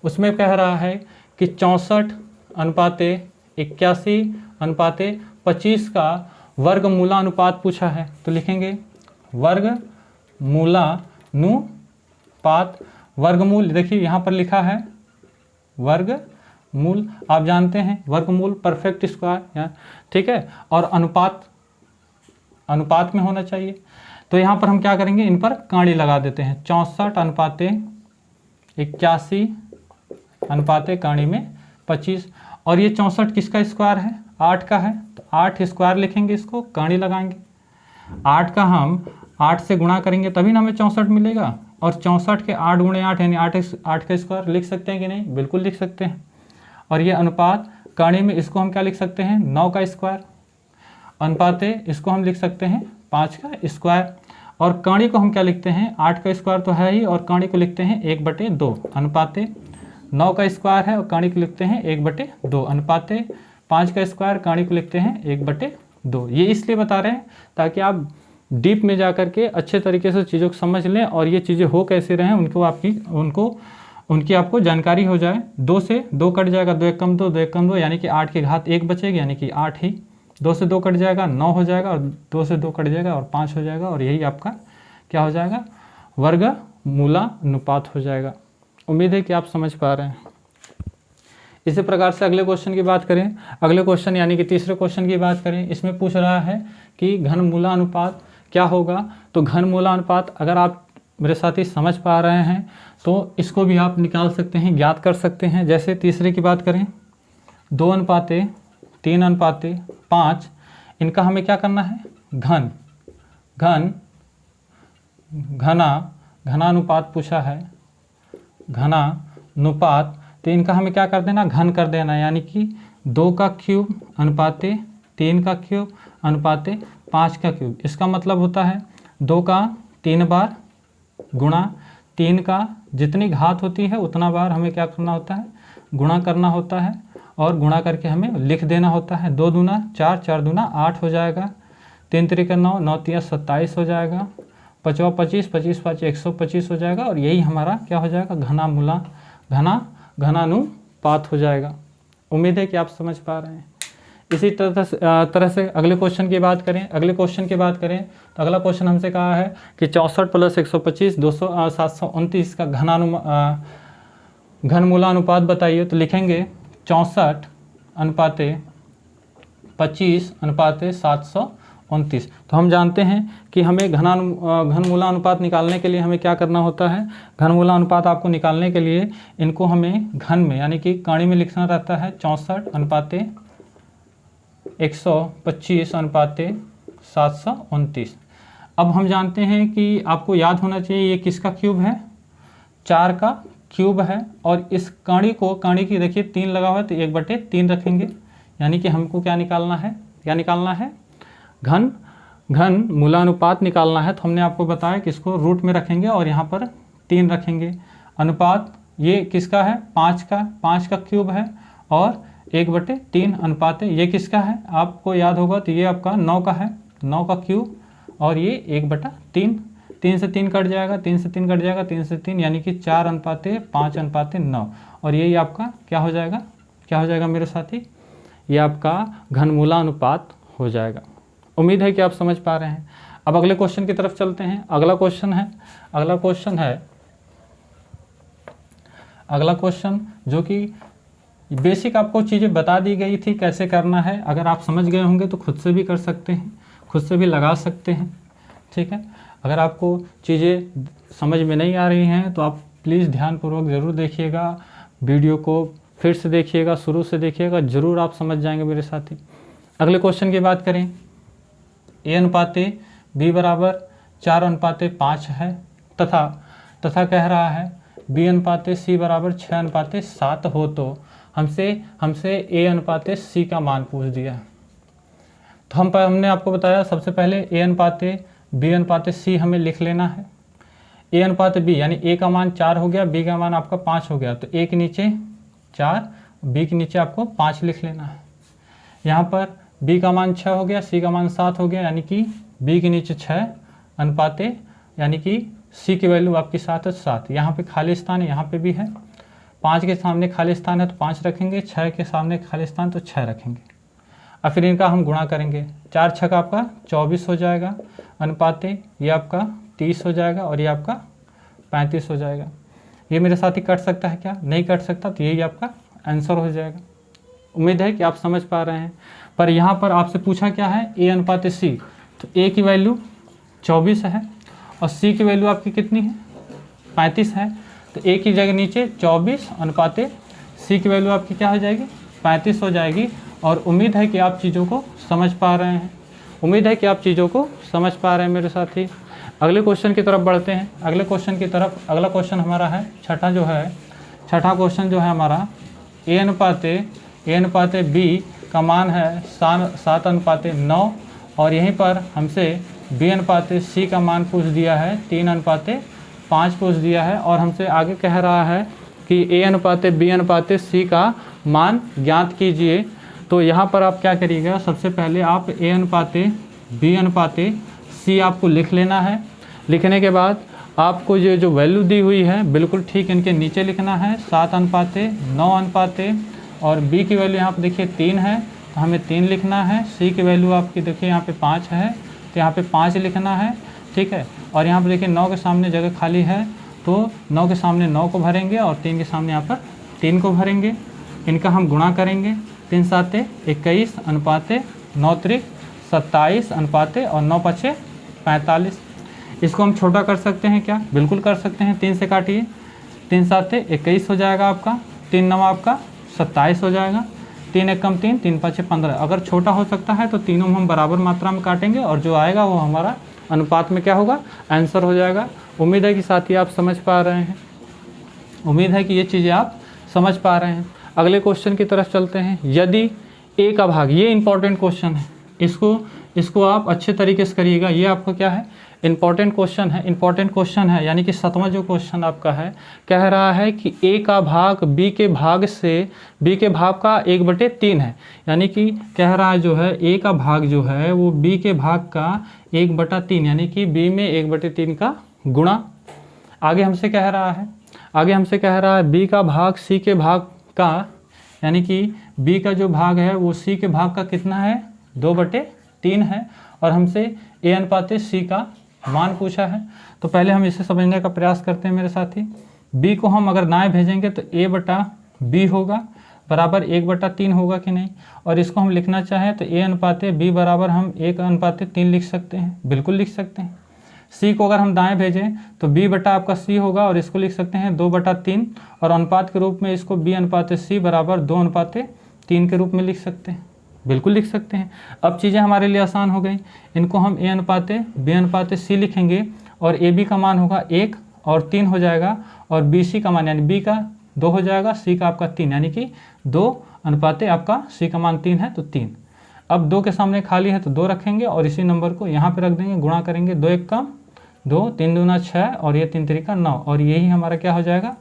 उसमें कह रहा है कि 64:81:25 का वर्गमूलानुपात पूछा है। तो लिखेंगे वर्गमूलानुपात, वर्गमूल देखिए यहाँ पर लिखा है वर्गमूल, आप जानते हैं वर्गमूल परफेक्ट स्क्वायर, ठीक है, और अनुपात में होना चाहिए। तो यहाँ पर हम क्या करेंगे, इन पर कांडी लगा देते हैं। 64:81 कांडी में 25, और ये 64 किसका स्क्वायर है, 8 का है, तो 8 स्क्वायर लिखेंगे, इसको कांडी लगाएंगे। 8 का हम 8 से गुणा करेंगे तभी ना हमें 64 मिलेगा, और 64 के 8 × 8 यानी 8 का स्क्वायर लिख सकते हैं कि नहीं, बिल्कुल लिख सकते हैं। और ये अनुपात कांडी में इसको हम क्या लिख सकते हैं, 9 का स्क्वायर, अनुपाते इसको हम लिख सकते हैं 5 का स्क्वायर, और कांडी को हम क्या लिखते हैं, 8 का स्क्वायर तो है ही, और कांडी को लिखते हैं 1/2, अनुपाते 9 का स्क्वायर है और कांडी को लिखते हैं 1/2, अनुपाते 5 का स्क्वायर, कांडी को लिखते हैं 1/2। ये इसलिए बता रहे हैं ताकि आप डीप में जा कर के अच्छे तरीके से चीज़ों को समझ लें, और ये चीज़ें हो कैसे रहें उनकी आपको जानकारी हो जाए। 2 से 2 कट जाएगा, 2 × 1 = 2, 2 × 1 = 2, यानी कि 8 की घात 1 बचेगी, यानी कि 8 ही 2 से 2 कट जाएगा 9 हो जाएगा, और 2 से 2 कट जाएगा और 5 हो जाएगा, और यही आपका क्या हो जाएगा, वर्गमूलानुपात हो जाएगा। उम्मीद है कि आप समझ पा रहे हैं। इसी प्रकार से अगले क्वेश्चन की बात करें, अगले क्वेश्चन यानी कि तीसरे क्वेश्चन की बात करें, इसमें पूछ रहा है कि घनमूलानुपात क्या होगा। तो घनमूलानुपात अगर आप मेरे साथी समझ पा रहे हैं तो इसको भी आप निकाल सकते हैं, ज्ञात कर सकते हैं। जैसे तीसरे की बात करें, 2:3:5, इनका हमें क्या करना है, घनानुपात पूछा है, घनानुपात। तो इनका हमें क्या कर देना, घन कर देना, यानी कि 2 का क्यूब अनुपाते 3 का क्यूब अनुपाते 5 का क्यूब। इसका मतलब होता है 2 का 3 बार गुणा 3 का जितनी घात होती है उतना बार हमें क्या करना होता है, गुणा करना होता है, और गुणा करके हमें लिख देना होता है। 2 दूना 4, 4 दूना 8 हो जाएगा, 3 त्रिका 9, 9 तिया 27 हो जाएगा, 5 25, 25 5 125 हो जाएगा, और यही हमारा क्या हो जाएगा, घनानुपात हो जाएगा। उम्मीद है कि आप समझ पा रहे हैं। इसी तरह से अगले क्वेश्चन की बात करें, तो अगला क्वेश्चन हमसे कहा है कि 64 + 125 729 का घनमूलानुपात बताइए। तो लिखेंगे 64:25:729। तो हम जानते हैं कि हमें घनमूलानुपात निकालने के लिए हमें क्या करना होता है, घनमूलानुपात आपको निकालने के लिए इनको हमें घन में यानी कि कणी में लिखना रहता है, 64:125:729। अब हम जानते हैं कि आपको याद होना चाहिए ये किसका क्यूब है, 4 का क्यूब है, और इस कणी की देखिए 3 लगा हुआ है तो 1/3 रखेंगे, यानी कि हमको क्या निकालना है, घनमूलानुपात निकालना है। तो हमने आपको बताया कि इसको रूट में रखेंगे और यहाँ पर 3 रखेंगे। अनुपात ये किसका है, 5 का क्यूब है, और 1/3 अनुपात है, ये किसका है आपको याद होगा, तो ये आपका 9 का है, 9 का क्यूब, और ये 1/3, 3 से 3 कट जाएगा, 3 से 3 कट जाएगा, 3 से 3 यानी कि 4:5:9, और यही आपका क्या हो जाएगा मेरे साथी, ये आपका घनमूलानुपात हो जाएगा। उम्मीद है कि आप समझ पा रहे हैं। अब अगले क्वेश्चन की तरफ चलते हैं। अगला क्वेश्चन जो कि बेसिक आपको चीज़ें बता दी गई थी कैसे करना है। अगर आप समझ गए होंगे तो खुद से भी कर सकते हैं, खुद से भी लगा सकते हैं, ठीक है। अगर आपको चीज़ें समझ में नहीं आ रही हैं तो आप प्लीज़ ध्यानपूर्वक ज़रूर देखिएगा, वीडियो को फिर से देखिएगा, शुरू से देखिएगा, ज़रूर आप समझ जाएंगे मेरे साथी। अगले क्वेश्चन की बात करें, A/B = 4:5 है, तथा कह रहा है B/C = 6:7 हो तो हमसे A/C का मान पूछ दिया। तो हमने आपको बताया सबसे पहले A/B/C हमें लिख लेना है। A/B यानी A का मान 4 हो गया, B का मान आपका 5 हो गया, तो A के नीचे 4, B के नीचे आपको 5 लिख लेना है। यहाँ पर B का मान 6 हो गया, C का मान 7 हो गया, यानी कि B के नीचे 6 अनुपात यानी कि C की वैल्यू आपकी 7 है, 7। यहाँ पे खाली स्थान है, यहाँ पे भी है, 5 के सामने खाली स्थान है तो 5 रखेंगे, 6 के सामने खाली स्थान तो 6 रखेंगे। और फिर इनका हम गुणा करेंगे, 4 6 का आपका 24 हो जाएगा, अनुपात ये आपका 30 हो जाएगा, और ये आपका 35 हो जाएगा। ये मेरे साथ ही कट सकता है क्या, नहीं कट सकता, तो यही आपका आंसर हो जाएगा। उम्मीद है कि आप समझ पा रहे हैं। पर यहाँ पर आपसे पूछा क्या है, A/C, तो A की वैल्यू 24 है और C की वैल्यू आपकी कितनी है, 35 है, तो A की जगह नीचे 24 अनुपात C की वैल्यू आपकी क्या हो जाएगी, 35 हो जाएगी। और उम्मीद है कि आप चीज़ों को समझ पा रहे हैं, मेरे साथी। अगले क्वेश्चन की तरफ बढ़ते हैं। अगला क्वेश्चन हमारा है छठा क्वेश्चन जो है हमारा A/B का मान है 7:9, और यहीं पर हमसे B/C का मान पूछ दिया है 3:5 पूछ दिया है, और हमसे आगे कह रहा है कि A/B/C का मान ज्ञात कीजिए। तो यहाँ पर आप क्या करिएगा, सबसे पहले आप A/B/C आपको लिख लेना है। लिखने के बाद आपको ये जो वैल्यू दी हुई है बिल्कुल ठीक इनके नीचे लिखना है, 7:9 और B की वैल्यू यहाँ पर देखिए 3 है, तो हमें 3 लिखना है। सी की वैल्यू आपकी देखिए यहाँ पे 5 है, तो यहाँ पे 5 लिखना है, ठीक है। और यहाँ पर देखिए 9 के सामने जगह खाली है, तो 9 के सामने 9 को भरेंगे और 3 के सामने यहाँ पर 3 को भरेंगे। इनका हम गुणा करेंगे, 3 7 21 अनुपाते 9 त्रिक 27 अनुपाते और 9 5 45। इसको हम छोटा कर सकते हैं क्या? बिल्कुल कर सकते हैं। 3 से काटिए, 3 7 21 हो जाएगा आपका, 3 9 आपका 27 हो जाएगा, 3 1 कम 3, 3 5 15। अगर छोटा हो सकता है तो तीनों हम बराबर मात्रा में काटेंगे और जो आएगा वो हमारा अनुपात में क्या होगा? आंसर हो जाएगा। उम्मीद है कि साथी आप समझ पा रहे हैं, उम्मीद है कि ये चीज़ें आप समझ पा रहे हैं। अगले क्वेश्चन की तरफ चलते हैं। यदि ए का भाग, ये इंपॉर्टेंट क्वेश्चन है, इसको आप अच्छे तरीके से करिएगा। ये आपको क्या है? इंपॉर्टेंट क्वेश्चन है, यानी कि 7वां जो क्वेश्चन आपका है, कह रहा है कि ए का भाग बी के भाग से, बी के भाग का 1/3 है। यानी कि कह रहा है जो है ए का भाग जो है वो बी के भाग का 1/3, यानी कि बी में 1/3 का गुणा। आगे हमसे कह रहा है बी का भाग सी के भाग का, यानी कि बी का जो भाग है वो सी के भाग का कितना है? 2/3 है। और हमसे ए अनुपाते सी का मान पूछा है। तो पहले हम इसे समझने का प्रयास करते हैं मेरे साथी। बी को हम अगर दाएं भेजेंगे तो ए बटा बी होगा बराबर 1/3 होगा कि नहीं। और इसको हम लिखना चाहें तो ए अनुपाते बी बराबर हम 1/3 लिख सकते हैं, बिल्कुल लिख सकते हैं। सी को अगर हम दाएं भेजें तो बी बटा आपका सी होगा और इसको लिख सकते हैं 2/3, और अनुपात के रूप में इसको बी अनुपाते सी बराबर 2/3 के रूप में लिख सकते हैं, बिल्कुल लिख सकते हैं। अब चीज़ें हमारे लिए आसान हो गई। इनको हम ए अनुपाते बी अनुपाते सी लिखेंगे और ए बी का मान होगा 1 और 3 हो जाएगा, और बी सी का मान यानी बी का 2 हो जाएगा, सी का आपका 3, यानी कि 2 अनुपाते आपका सी का मान 3 है तो 3। अब 2 के सामने खाली है तो 2 रखेंगे और इसी नंबर को यहाँ पे रख देंगे, गुणा करेंगे। 2 1 कम 2, 3 दूना 6 और ये 3 3 9, और यही हमारा क्या हो जाएगा?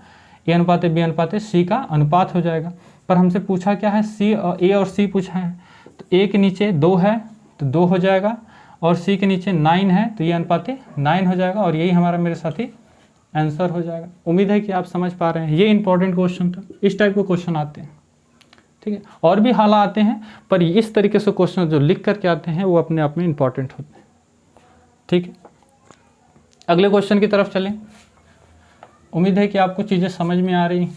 ए अनुपाते बी अनुपाते सी का अनुपात हो जाएगा। पर हमसे पूछा क्या है? सी और ए और सी पूछा है, तो ए के नीचे 2 है तो 2 हो जाएगा, और सी के नीचे 9 है तो ये अनुपाते 9 हो जाएगा, और यही हमारा मेरे साथी आंसर हो जाएगा। उम्मीद है कि आप समझ पा रहे हैं। ये इंपॉर्टेंट क्वेश्चन था, इस टाइप के क्वेश्चन आते हैं, ठीक है। और भी हालात आते हैं, पर इस तरीके से क्वेश्चन जो लिख करके आते हैं वो अपने आप में इंपॉर्टेंट होते हैं, ठीक है। अगले क्वेश्चन की तरफ चलें। उम्मीद है कि आपको चीज़ें समझ में आ रही।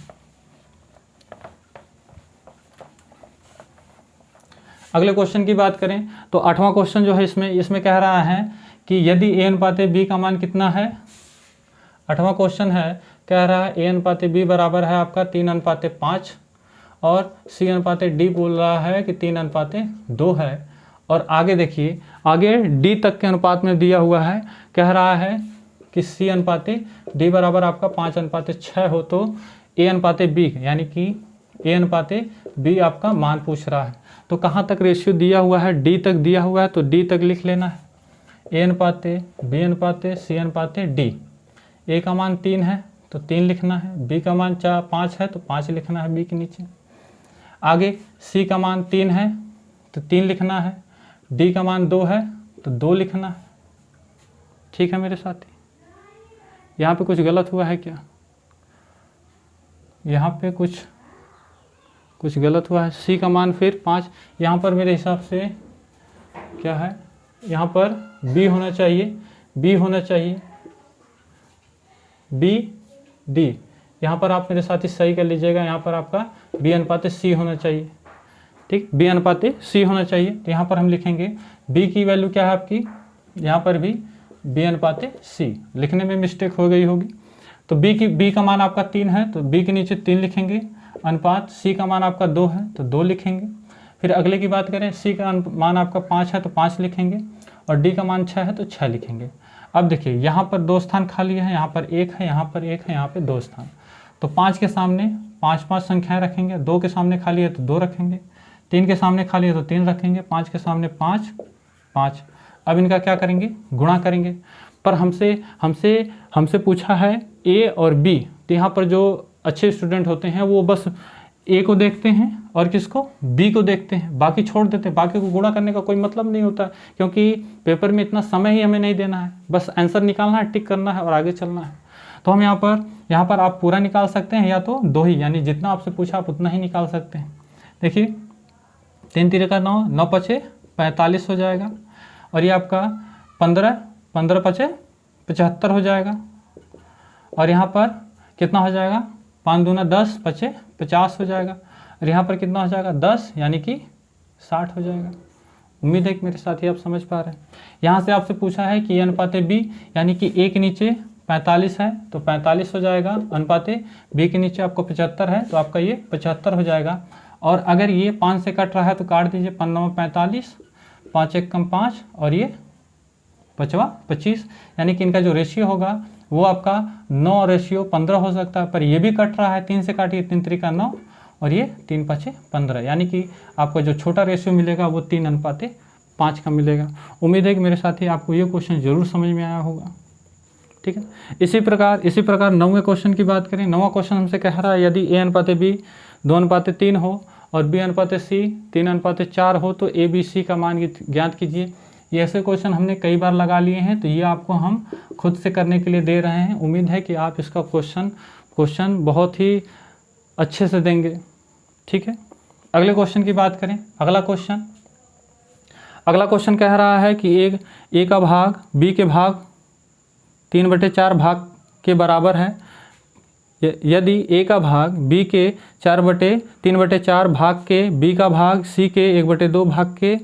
अगले क्वेश्चन की बात करें तो 8वां क्वेश्चन जो है इसमें कह रहा है कि यदि ए अनुपाते बी का मान कितना है? 8वां क्वेश्चन है, कह रहा है ए अनुपाते बी बराबर है आपका 3:5, और सी अनुपाते डी बोल रहा है कि 3:2 है। और आगे देखिए, आगे डी तक के अनुपात में दिया हुआ है, कह रहा है कि सी अनुपाते डी बराबर आपका 5:6 हो, तो ए अनुपाते बी, यानी कि ए अनुपाते बी आपका मान पूछ रहा है। तो कहाँ तक रेशियो दिया हुआ है? डी तक दिया हुआ है, तो डी तक लिख लेना है। ए अनुपाते बी अनुपाते सी अनुपाते डी। ए का मान 3 है तो 3 लिखना है, बी का मान 5 है तो 5 लिखना है बी के नीचे। आगे सी का मान 3 है तो 3 लिखना है, डी का मान 2 है तो 2 लिखना है, ठीक है मेरे साथी। यहाँ पे कुछ गलत हुआ है क्या? यहाँ पे कुछ गलत हुआ है। सी का मान फिर 5, यहाँ पर मेरे हिसाब से क्या है? यहाँ पर बी होना चाहिए, बी डी। यहाँ पर आप मेरे साथ ही सही कर लीजिएगा, यहाँ पर आपका बी अनुपाते सी होना चाहिए, ठीक, बी अनुपाते सी होना चाहिए। तो यहाँ पर हम लिखेंगे बी की वैल्यू क्या है आपकी? यहाँ पर भी बी अनुपाते सी, लिखने में मिस्टेक हो गई होगी। तो बी का मान आपका 3 है तो बी के नीचे 3 लिखेंगे, अनुपात सी का मान आपका 2 है तो 2 लिखेंगे। फिर अगले की बात करें, सी का मान आपका 5 है तो 5 लिखेंगे, और डी का मान 6 है तो 6 लिखेंगे। अब देखिए यहाँ पर 2 स्थान खाली है, यहाँ पर 1 है, यहाँ पर 1 है, यहाँ पे 2 स्थान। तो 5 के सामने 5 संख्याएं रखेंगे, 2 के सामने खाली है तो 2 रखेंगे, 3 के सामने खाली है तो 3 रखेंगे, 5 के सामने 5। अब इनका क्या करेंगे? गुणा करेंगे। पर हमसे पूछा है ए और बी, तो यहाँ पर जो अच्छे स्टूडेंट होते हैं वो बस ए को देखते हैं और किसको? बी को देखते हैं, बाकी छोड़ देते हैं। बाकी को गुणा करने का कोई मतलब नहीं होता, क्योंकि पेपर में इतना समय ही हमें नहीं देना है, बस आंसर निकालना है, टिक करना है और आगे चलना है। तो हम यहाँ पर आप पूरा निकाल सकते हैं या तो 2 ही, यानी जितना आपसे पूछा आप उतना ही निकाल सकते हैं। देखिए 3 3 का 9, 9 पचे 45 हो जाएगा। और ये आपका 15, 15 पचे 75 हो जाएगा। और यहाँ पर कितना हो जाएगा, 5 दूना 10 पचे 50 हो जाएगा। और यहाँ पर कितना हो जाएगा 10 यानी कि 60 हो जाएगा। उम्मीद है कि मेरे साथी आप समझ पा रहे हैं। यहाँ से आपसे पूछा है कि अनुपाते बी यानी कि ए के नीचे 45 है तो 45 हो जाएगा, अनुपाते बी के नीचे आपको 75 है तो आपका ये 75 हो जाएगा। और अगर ये 5 से कट रहा है तो काट दीजिए, 5 9 45, 5 1 कम 5 और ये 5वां 25, यानी कि इनका जो रेशियो होगा वो आपका 9:15 हो सकता है। पर ये भी कट रहा है, 3 से काटिए, 3 3 का 9 और ये 3 5 15, यानी कि आपको जो छोटा रेशियो मिलेगा वो 3:5 का मिलेगा। उम्मीद है कि मेरे साथी आपको ये क्वेश्चन जरूर समझ में आया होगा। ठीक है, इसी प्रकार 9वें क्वेश्चन की बात करें। 9वां क्वेश्चन हमसे कह रहा है यदि A/B 2:3 हो और B/C 3:4 हो तो ABC का मान ज्ञात कीजिए। ये ऐसे क्वेश्चन हमने कई बार लगा लिए हैं, तो ये आपको हम खुद से करने के लिए दे रहे हैं। उम्मीद है कि आप इसका क्वेश्चन बहुत ही अच्छे से देंगे। ठीक है, अगले क्वेश्चन की बात करें। अगला क्वेश्चन कह रहा है कि ए का भाग बी के भाग 3/4 भाग के बराबर है। यदि ए का भाग बी के 3/4 भाग के, बी का भाग सी के 1/2 भाग के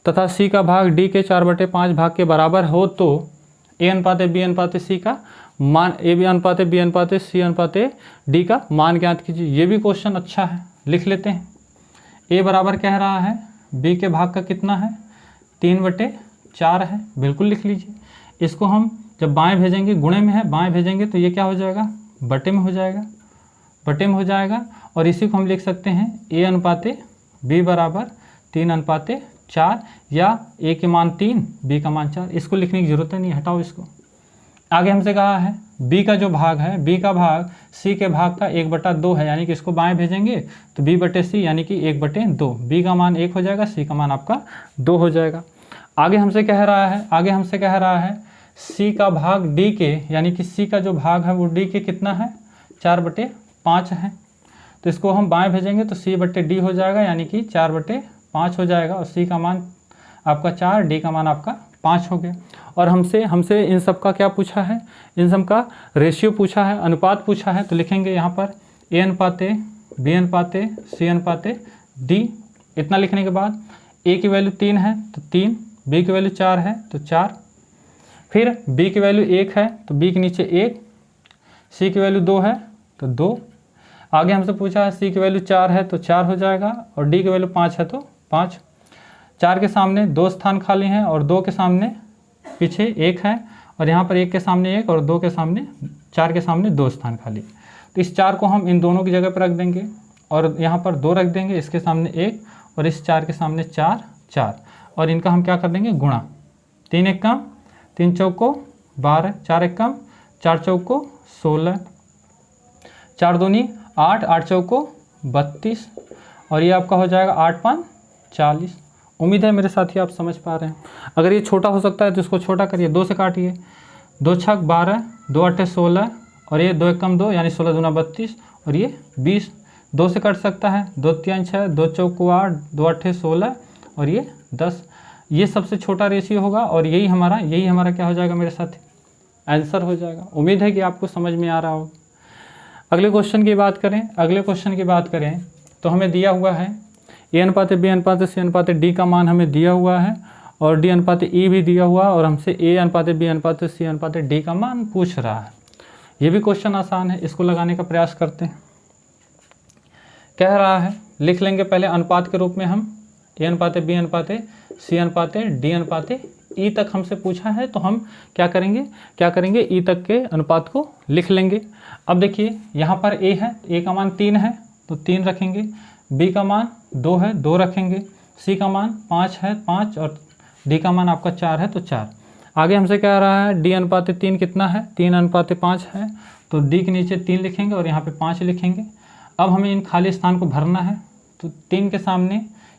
तथा सी का भाग डी के 4/5 भाग के बराबर हो तो A/B/C का मान, AB/B/C/D का मान ज्ञात कीजिए। ये भी क्वेश्चन अच्छा है, लिख लेते हैं। ए बराबर कह रहा है बी के भाग का कितना है, 3/4 है, बिल्कुल लिख लीजिए। इसको हम जब बाएं भेजेंगे, गुणे में है, बाएं भेजेंगे तो ये क्या हो जाएगा, बटे में हो जाएगा। और इसी को हम लिख सकते हैं A/B बराबर 3/4, या ए के मान 3 बी का मान 4। इसको लिखने की जरूरत नहीं, हटाओ इसको। आगे हमसे कहा है बी का जो भाग है, बी का भाग सी के भाग का 1/2 है, यानी कि इसको बाएं भेजेंगे तो B/C यानी कि 1/2। बी का मान 1 हो जाएगा, सी का मान आपका 2 हो जाएगा। आगे हमसे कह रहा है सी का भाग डी के, यानी कि सी का जो भाग है वो डी के कितना है, 4/5 है। तो इसको हम बाएं भेजेंगे तो C/D हो जाएगा, यानी कि 4/5 हो जाएगा। और सी का मान आपका 4, डी का मान आपका 5 हो गया। और हमसे इन सब का क्या पूछा है, इन सब का रेशियो पूछा है, अनुपात पूछा है। तो लिखेंगे यहाँ पर A/B/C/D। इतना लिखने के बाद ए की वैल्यू 3 है तो 3, बी की वैल्यू 4 है तो 4, फिर बी की वैल्यू 1 है तो बी के नीचे 1, सी की वैल्यू 2 है तो 2। आगे हमसे पूछा है सी की वैल्यू 4 है तो 4 हो जाएगा, और डी की वैल्यू 5 है तो 5। 4 के सामने 2 स्थान खाली हैं और 2 के सामने पीछे 1 है, और यहाँ पर 1 के सामने 1 और 2 के सामने 4 के सामने 2 स्थान खाली। तो इस 4 को हम इन दोनों की जगह पर रख देंगे और यहाँ पर 2 रख देंगे, इसके सामने 1 और इस 4 के सामने 4 4, और इनका हम क्या कर देंगे, गुणा। 3 1 कम 3 चौको 12, 4 1 कम 4 चौको 16, 4 दूनी 8, 8 चौको 32, और ये आपका हो जाएगा 8 5 40। उम्मीद है मेरे साथी आप समझ पा रहे हैं। अगर ये छोटा हो सकता है तो इसको छोटा करिए, 2 से काटिए, 2 छक 12, 2 8 16, और ये 2 1 कम 2 यानी 16 दूना 32, और ये 20। 2 से कट सकता है, 2 3 6, 2 चौको 8, 2 8 16, और ये 10। ये सबसे छोटा रेशियो होगा और यही हमारा क्या हो जाएगा मेरे साथी, आंसर हो जाएगा। उम्मीद है कि आपको समझ में आ रहा हो। अगले क्वेश्चन की बात करें तो हमें दिया हुआ है A/B/C/D का मान हमें दिया हुआ है, और D/E भी दिया हुआ, और हमसे A/B/C/D का मान पूछ रहा है। ये भी क्वेश्चन आसान है, इसको लगाने का प्रयास करते हैं। कह रहा है, लिख लेंगे पहले अनुपात के रूप में हम A/B/C/D/E तक हमसे पूछा है, तो हम क्या करेंगे E तक के अनुपात को लिख लेंगे। अब देखिए यहाँ पर A है, A का मान 3 है तो 3 रखेंगे, B का मान 2 है 2 रखेंगे, C का मान 5 है 5, और D का मान आपका 4 है तो 4। आगे हमसे कह रहा है D/3 कितना है, 3/5 है, तो D के नीचे 3 लिखेंगे और यहाँ पे 5 लिखेंगे। अब हमें इन खाली स्थान को भरना है, तो 3 के सामने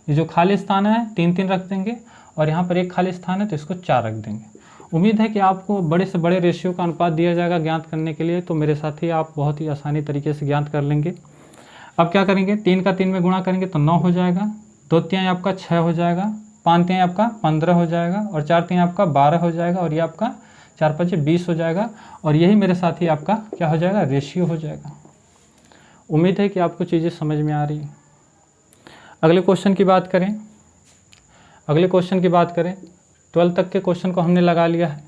ये जो खाली स्थान है 3 3 रख देंगे, और यहाँ पर एक खाली स्थान है तो इसको 4 रख देंगे। उम्मीद है कि आपको बड़े से बड़े रेशियो का अनुपात दिया जाएगा ज्ञात करने के लिए, तो मेरे साथी आप बहुत ही आसानी तरीके से ज्ञात कर लेंगे। अब क्या करेंगे, 3 का 3 में गुणा करेंगे तो 9 हो जाएगा, 2 तिहाई आपका 6 हो जाएगा, 5 तिहाई आपका 15 हो जाएगा और 4 तिहाई आपका 12 हो जाएगा और ये आपका 4 5 20 हो जाएगा। और यही मेरे साथी आपका क्या हो जाएगा, रेशियो हो जाएगा। उम्मीद है कि आपको चीज़ें समझ में आ रही है। अगले क्वेश्चन की बात करें, 12 तक के क्वेश्चन को हमने लगा लिया है।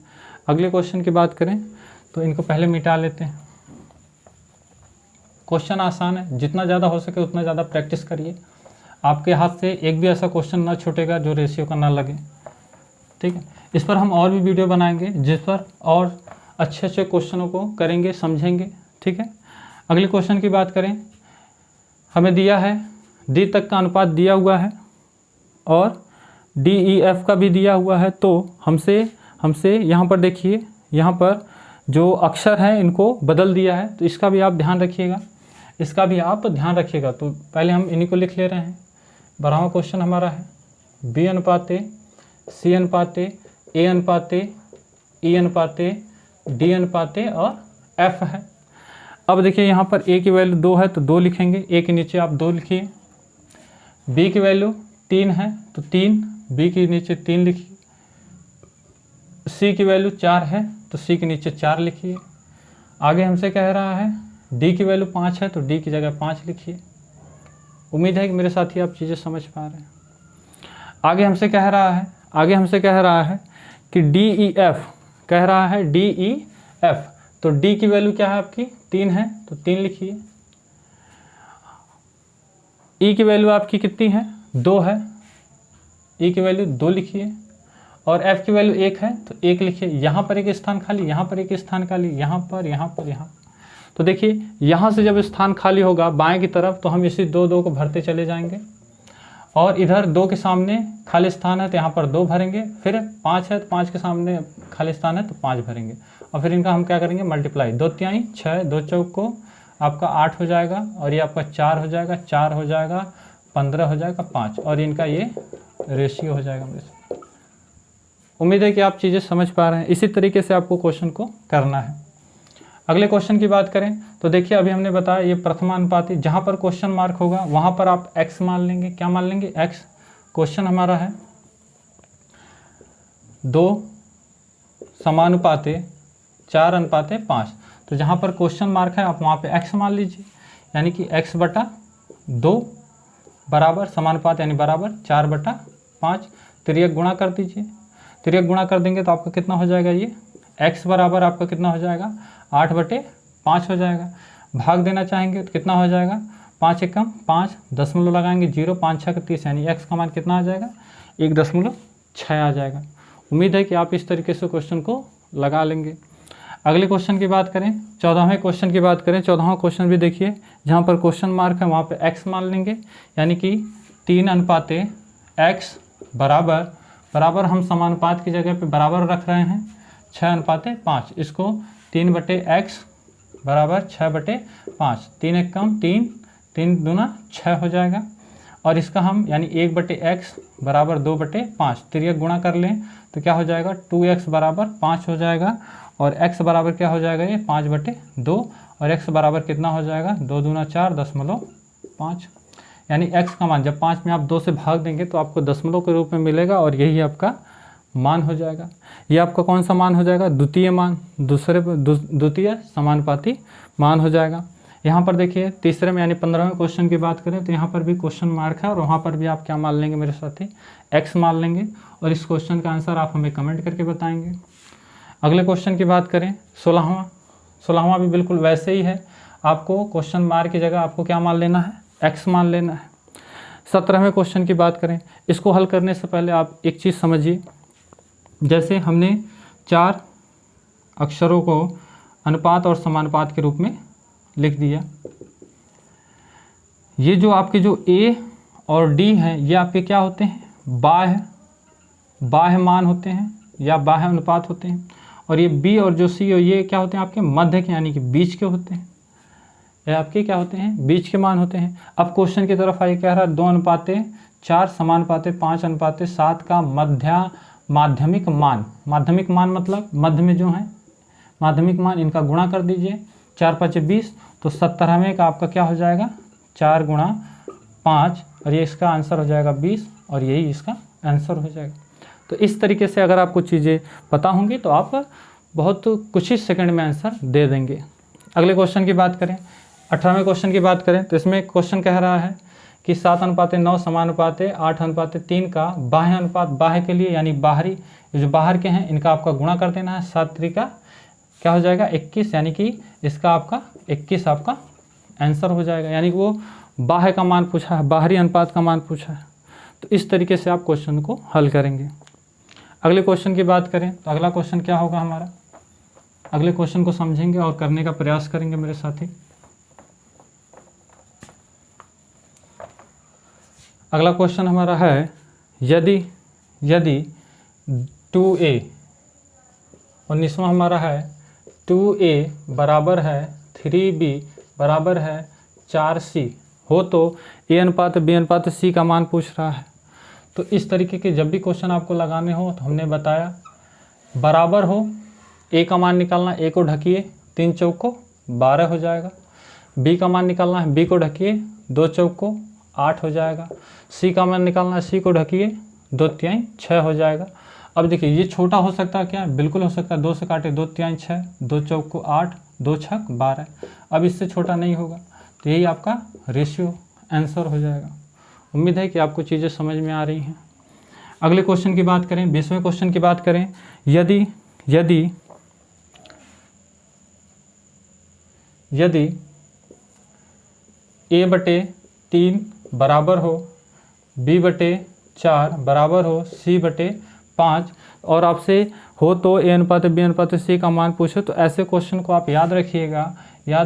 अगले क्वेश्चन की बात करें तो इनको पहले मिटा लेते हैं। क्वेश्चन आसान है, जितना ज़्यादा हो सके उतना ज़्यादा प्रैक्टिस करिए। आपके हाथ से एक भी ऐसा क्वेश्चन ना छूटेगा जो रेशियो का ना लगे, ठीक है। इस पर हम और भी वीडियो बनाएंगे जिस पर और अच्छे अच्छे क्वेश्चनों को करेंगे, समझेंगे, ठीक है। अगले क्वेश्चन की बात करें, हमें दिया है डी तक का अनुपात दिया हुआ है और डी ई एफ का भी दिया हुआ है। तो हमसे यहाँ पर देखिए, यहाँ पर जो अक्षर हैं इनको बदल दिया है, तो इसका भी आप ध्यान रखिएगा, इसका भी आप ध्यान रखिएगा। तो पहले हम इन्हीं को लिख ले रहे हैं। 12वां क्वेश्चन हमारा है बी अनुपाते सी अनुपाते ए अनुपाते ई अनुपाते डी अनुपाते और एफ है। अब देखिए यहाँ पर ए की वैल्यू 2 है तो 2 लिखेंगे, ए के नीचे आप 2 लिखिए। बी की वैल्यू 3 है तो 3, बी के नीचे 3 लिखिए। सी की वैल्यू 4 है तो सी के नीचे 4 लिखिए। आगे हमसे कह रहा है डी की वैल्यू 5 है तो डी की जगह 5 लिखिए। उम्मीद है कि मेरे साथी आप चीज़ें समझ पा रहे हैं। आगे हमसे कह रहा है कि डी ई एफ, कह रहा है डी ई एफ, तो डी की वैल्यू क्या है आपकी 3 है तो 3 लिखिए। ई की वैल्यू आपकी कितनी है 2 है, ई की वैल्यू 2 लिखिए। और एफ की वैल्यू 1 है तो 1 लिखिए। यहाँ पर एक स्थान खाली, यहाँ पर एक स्थान खाली, यहाँ पर। तो देखिए यहाँ से जब स्थान खाली होगा बाएं की तरफ तो हम इसी 2 को भरते चले जाएंगे और इधर 2 के सामने खाली स्थान है तो यहाँ पर 2 भरेंगे। फिर 5 है तो 5 के सामने खाली स्थान है तो 5 भरेंगे और फिर इनका हम क्या करेंगे मल्टीप्लाई। 2 तिहाई 6, 2 चौक को आपका 8 हो जाएगा और ये आपका 4 हो जाएगा, 4 हो जाएगा, 15 हो जाएगा, 5 और इनका ये रेशियो हो जाएगा मेरे से। उम्मीद है कि आप चीज़ें समझ पा रहे हैं। इसी तरीके से आपको क्वेश्चन को करना है। अगले क्वेश्चन की बात करें तो देखिए अभी हमने बताया ये प्रथमानुपाती, जहाँ पर क्वेश्चन मार्क होगा वहाँ पर आप x मान लेंगे। क्या मान लेंगे x। क्वेश्चन हमारा है 2 समानुपाते 4 अनुपाते 5, तो जहाँ पर क्वेश्चन मार्क है आप वहाँ पे x मान लीजिए, यानी कि x/2 बराबर समानुपात यानी बराबर 4/5। तिर्यक गुणा कर दीजिए, तिर्यक गुणा कर देंगे तो आपका कितना हो जाएगा, ये x बराबर आपका कितना हो जाएगा 8/5 हो जाएगा। भाग देना चाहेंगे तो कितना हो जाएगा 5 एकम 5, दशमलव लगाएंगे 0, 5 6 30, यानी x का मान कितना आ जाएगा 1.6 आ जाएगा। उम्मीद है कि आप इस तरीके से क्वेश्चन को लगा लेंगे। अगले क्वेश्चन की बात करें, 14वें क्वेश्चन की बात करें। 14वां क्वेश्चन भी देखिए, जहाँ पर क्वेश्चन मार्क है वहाँ पे x मान लेंगे, यानी कि 3 अनुपाते x बराबर हम समानुपात की जगह पे बराबर रख रहे हैं 6 अनुपाते 5। इसको 3/x बराबर 6/5, 3 एकम 3, 3 दूना 6 हो जाएगा। और इसका हम यानी 1/x बराबर 2/5 तिर्यक गुणा कर लें तो क्या हो जाएगा 2x बराबर 5 हो जाएगा और x बराबर क्या हो जाएगा ये 5/2 और x बराबर कितना हो जाएगा 2 दूना 4 0.5, यानी x का मान जब 5 में आप 2 से भाग देंगे तो आपको दशमलव के रूप में मिलेगा और यही आपका मान हो जाएगा। ये आपका कौन सा मान हो जाएगा, द्वितीय मान, द्वितीय समानुपाती मान हो जाएगा। यहाँ पर देखिए तीसरे में यानी 15वें क्वेश्चन की बात करें तो यहाँ पर भी क्वेश्चन मार्क है और वहाँ पर भी आप क्या मान लेंगे मेरे साथी, x मान लेंगे और इस क्वेश्चन का आंसर आप हमें कमेंट करके बताएंगे। अगले क्वेश्चन की बात करें 16वां भी बिल्कुल वैसे ही है। आपको क्वेश्चन मार्क की जगह आपको क्या मान लेना है, x मान लेना है। 17वें क्वेश्चन की बात करें, इसको हल करने से पहले आप एक चीज़ समझिए, जैसे हमने 4 अक्षरों को अनुपात और समानुपात के रूप में लिख दिया। ये जो आपके जो a और d हैं ये आपके क्या होते हैं, बाह्य मान होते हैं या बाह्य अनुपात होते हैं। और ये b और जो c ये क्या होते हैं आपके मध्य के यानी कि बीच के होते हैं। ये आपके क्या होते हैं, बीच के मान होते हैं। अब क्वेश्चन की तरफ आइए, कह रहा है 2 अनुपाते 4 समानुपाते 5 अनुपाते 7 का माध्यमिक मान। माध्यमिक मान मतलब मध्य में जो है माध्यमिक मान, इनका गुणा कर दीजिए 4 5 20, तो 17वें का आपका क्या हो जाएगा 4 गुणा 5 और ये इसका आंसर हो जाएगा 20 और यही इसका आंसर हो जाएगा। तो इस तरीके से अगर आपको चीज़ें पता होंगी तो आप बहुत कुछ ही सेकंड में आंसर दे देंगे। अगले क्वेश्चन की बात करें, 18वें क्वेश्चन की बात करें तो इसमें क्वेश्चन कह रहा है कि 7:9 समानुपाते 8:3 का बाह्य अनुपात, बाह्य के लिए यानी बाहरी जो बाहर के हैं इनका आपका गुणा कर देना है। 7 त्रिका क्या हो जाएगा 21, यानी कि इसका आपका 21 आपका आंसर हो जाएगा, यानी कि वो बाह्य का मान पूछा है, बाहरी अनुपात का मान पूछा है। तो इस तरीके से आप क्वेश्चन को हल करेंगे। अगले क्वेश्चन की बात करें तो अगला क्वेश्चन क्या होगा हमारा, अगले क्वेश्चन को समझेंगे और करने का प्रयास करेंगे मेरे साथी। अगला क्वेश्चन हमारा है यदि 2a, 19वां हमारा है 2a बराबर है 3b बराबर है 4c हो तो a अनुपात b अनुपात c का मान पूछ रहा है। तो इस तरीके के जब भी क्वेश्चन आपको लगाने हो तो हमने बताया बराबर हो, a का मान निकालना, a को ढकिए 3 चौक को 12 हो जाएगा। b का मान निकालना है, b को ढकिए 2 चौक को 8 हो जाएगा। c का मान निकालना है, c को ढकिए 2 तिहाई 6 हो जाएगा। अब देखिए ये छोटा हो सकता है क्या, बिल्कुल हो सकता है, 2 से काटे 2 तिहाई 6, 2 चौक को 8, 2 छक 12। अब इससे छोटा नहीं होगा, तो यही आपका रेशियो आंसर हो जाएगा। उम्मीद है कि आपको चीज़ें समझ में आ रही हैं। अगले क्वेश्चन की बात करें, 20वें क्वेश्चन की बात करें, यदि a/3 बराबर हो, b/4 बराबर हो, c/5 और आपसे हो तो a अनुपात b अनुपात c का मान पूछो, तो ऐसे क्वेश्चन को आप याद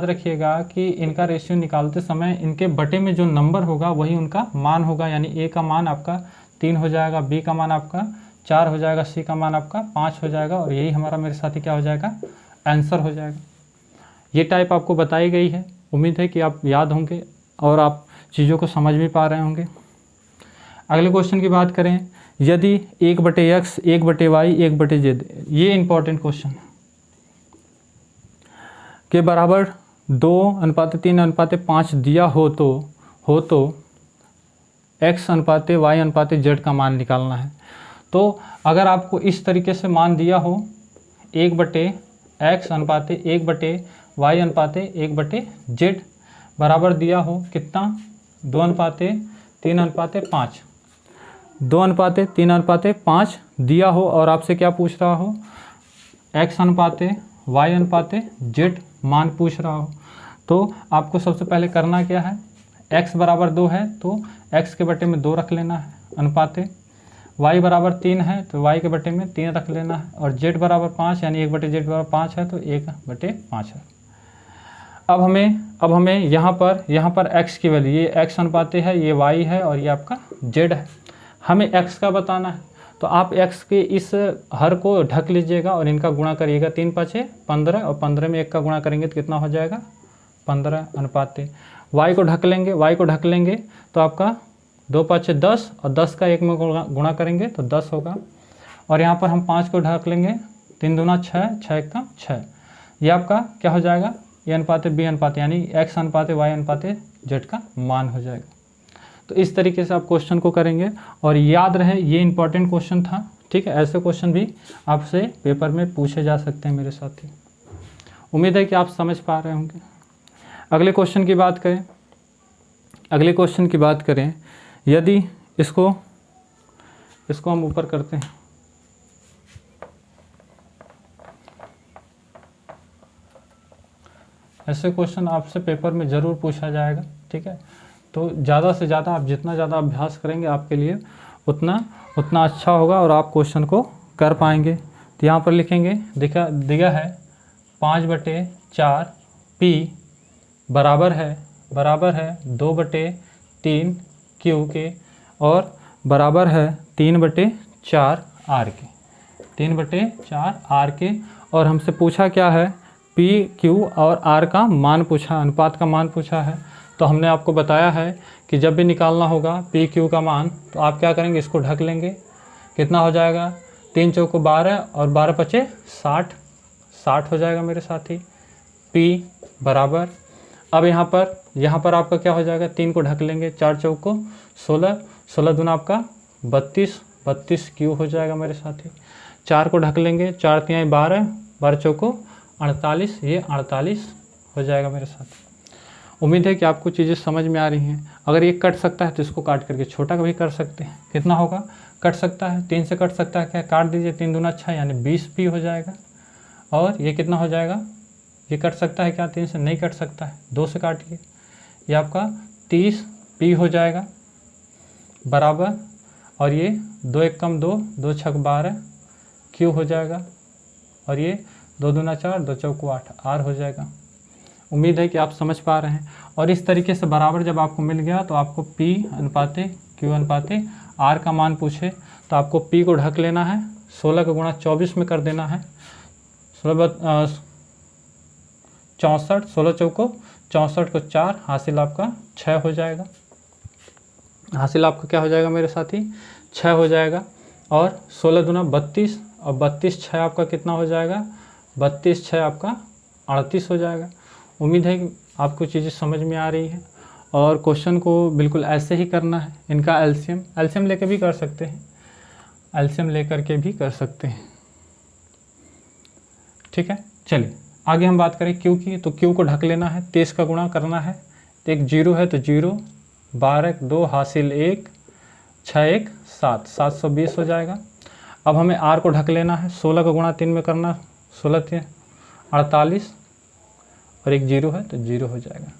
रखिएगा कि इनका रेशियो निकालते समय इनके बटे में जो नंबर होगा वही उनका मान होगा। यानी a का मान आपका 3 हो जाएगा, b का मान आपका 4 हो जाएगा, c का मान आपका 5 हो जाएगा और यही हमारा मेरे साथी क्या हो जाएगा, आंसर हो जाएगा। ये टाइप आपको बताई गई है। उम्मीद है कि आप याद होंगे और आप चीज़ों को समझ भी पा रहे होंगे। अगले क्वेश्चन की बात करें, यदि 1/x 1/y 1/z, ये इंपॉर्टेंट क्वेश्चन के बराबर 2:3:5 दिया हो तो x अनुपात y अनुपात z का मान निकालना है। तो अगर आपको इस तरीके से मान दिया हो 1/x अनुपात 1/y अनुपात 1/z बराबर दिया हो कितना, 2:3:5, 2:3:5 दिया हो और आपसे क्या पूछ रहा हो, x अनुपात y अनुपात z मान पूछ रहा हो। तो आपको सबसे पहले करना क्या है, x बराबर 2 है तो x के बटे में 2 रख लेना है, अनुपात y बराबर 3 है तो y के बटे में 3 रख लेना है, और z बराबर 5 यानी 1/z बराबर 5 है तो 1/5 है। अब हमें यहाँ पर x की वैल्यू, ये x अनुपात है, ये y है और ये आपका z है, हमें x का बताना है। तो आप x के इस हर को ढक लीजिएगा और इनका गुणा करिएगा, 3×5 = 15 और 15 में 1 का गुणा करेंगे तो कितना हो जाएगा, 15 अनुपात y को ढक लेंगे तो आपका 2×5 = 10 और 10 का 1 में गुणा करेंगे तो 10 होगा। और यहाँ पर हम 5 को ढक लेंगे, 3 दूना 6, 6 एकम 6, ये आपका क्या हो जाएगा, a अनुपात b अनुपात यानी x अनुपात y अनुपात z का मान हो जाएगा। तो इस तरीके से आप क्वेश्चन को करेंगे और याद रहे ये इंपॉर्टेंट क्वेश्चन था, ठीक है। ऐसे क्वेश्चन भी आपसे पेपर में पूछे जा सकते हैं मेरे साथी। उम्मीद है कि आप समझ पा रहे होंगे। अगले क्वेश्चन की बात करें, यदि इसको हम ऊपर करते हैं, ऐसे क्वेश्चन आपसे पेपर में ज़रूर पूछा जाएगा, ठीक है। तो ज़्यादा से ज़्यादा आप जितना ज़्यादा अभ्यास करेंगे आपके लिए उतना अच्छा होगा और आप क्वेश्चन को कर पाएंगे। तो यहाँ पर लिखेंगे, दिया है 5/4 p बराबर है 2/3 q के और बराबर है 3/4 r के, 3/4 r के। और हमसे पूछा क्या है, p q और r का मान पूछा, अनुपात का मान पूछा है। तो हमने आपको बताया है कि जब भी निकालना होगा पी क्यू का मान तो आप क्या करेंगे, इसको ढक लेंगे, कितना हो जाएगा, 3 चौको 12 और 12×5 = 60 हो जाएगा मेरे साथी। P बराबर अब यहाँ पर आपका क्या हो जाएगा, 3 को ढक लेंगे, 4 चौको 16, 16 दूना आपका 32, 32 क्यों हो जाएगा मेरे साथी। 4 को ढक लेंगे, 4 तिहाई 12, 12 चौको 48, ये 48 हो जाएगा मेरे साथ। उम्मीद है कि आपको चीज़ें समझ में आ रही हैं। अगर ये कट सकता है तो इसको काट करके छोटा भी कर सकते हैं। कितना होगा, कट सकता है 3 से कट सकता है, क्या काट दीजिए, 3 दूना 6 यानी 20 पी हो जाएगा। और ये कितना हो जाएगा, ये कट सकता है क्या, 3 से नहीं कट सकता है, 2 से काटिए, ये आपका 30 पी हो जाएगा बराबर। और ये 2 एक कम 2, 2 छक 12 क्यू हो जाएगा। और ये 2 दूना 4, 2 चौको 8 आर हो जाएगा। उम्मीद है कि आप समझ पा रहे हैं। और इस तरीके से बराबर जब आपको मिल गया तो आपको P अनुपाते Q अनुपाते R का मान पूछे तो आपको P को ढक लेना है, 16 का गुणा 24 में कर देना है, 64, 16 चौको 64 को 4, हासिल आपका 6 हो जाएगा। हासिल आपका क्या हो जाएगा मेरे साथी, 6 हो जाएगा। और 16 दूना 32 और 32 6 आपका कितना हो जाएगा, 32 6 आपका 38 हो जाएगा। उम्मीद है कि आपको चीज़ें समझ में आ रही हैं। और क्वेश्चन को बिल्कुल ऐसे ही करना है। इनका एलसीएम लेकर भी कर सकते हैं, एलसीएम लेकर के भी कर सकते हैं। ठीक है, चलिए आगे हम बात करें क्यू की। तो क्यू को ढक लेना है, 23 का गुणा करना है, तो एक 0 है तो 0, 12 2 हासिल 1, 6 1 7, 720 हो जाएगा। अब हमें आर को ढक लेना है, 16 का गुणा 3 में करना, 16 3 48 और एक 0 है तो 0 हो जाएगा।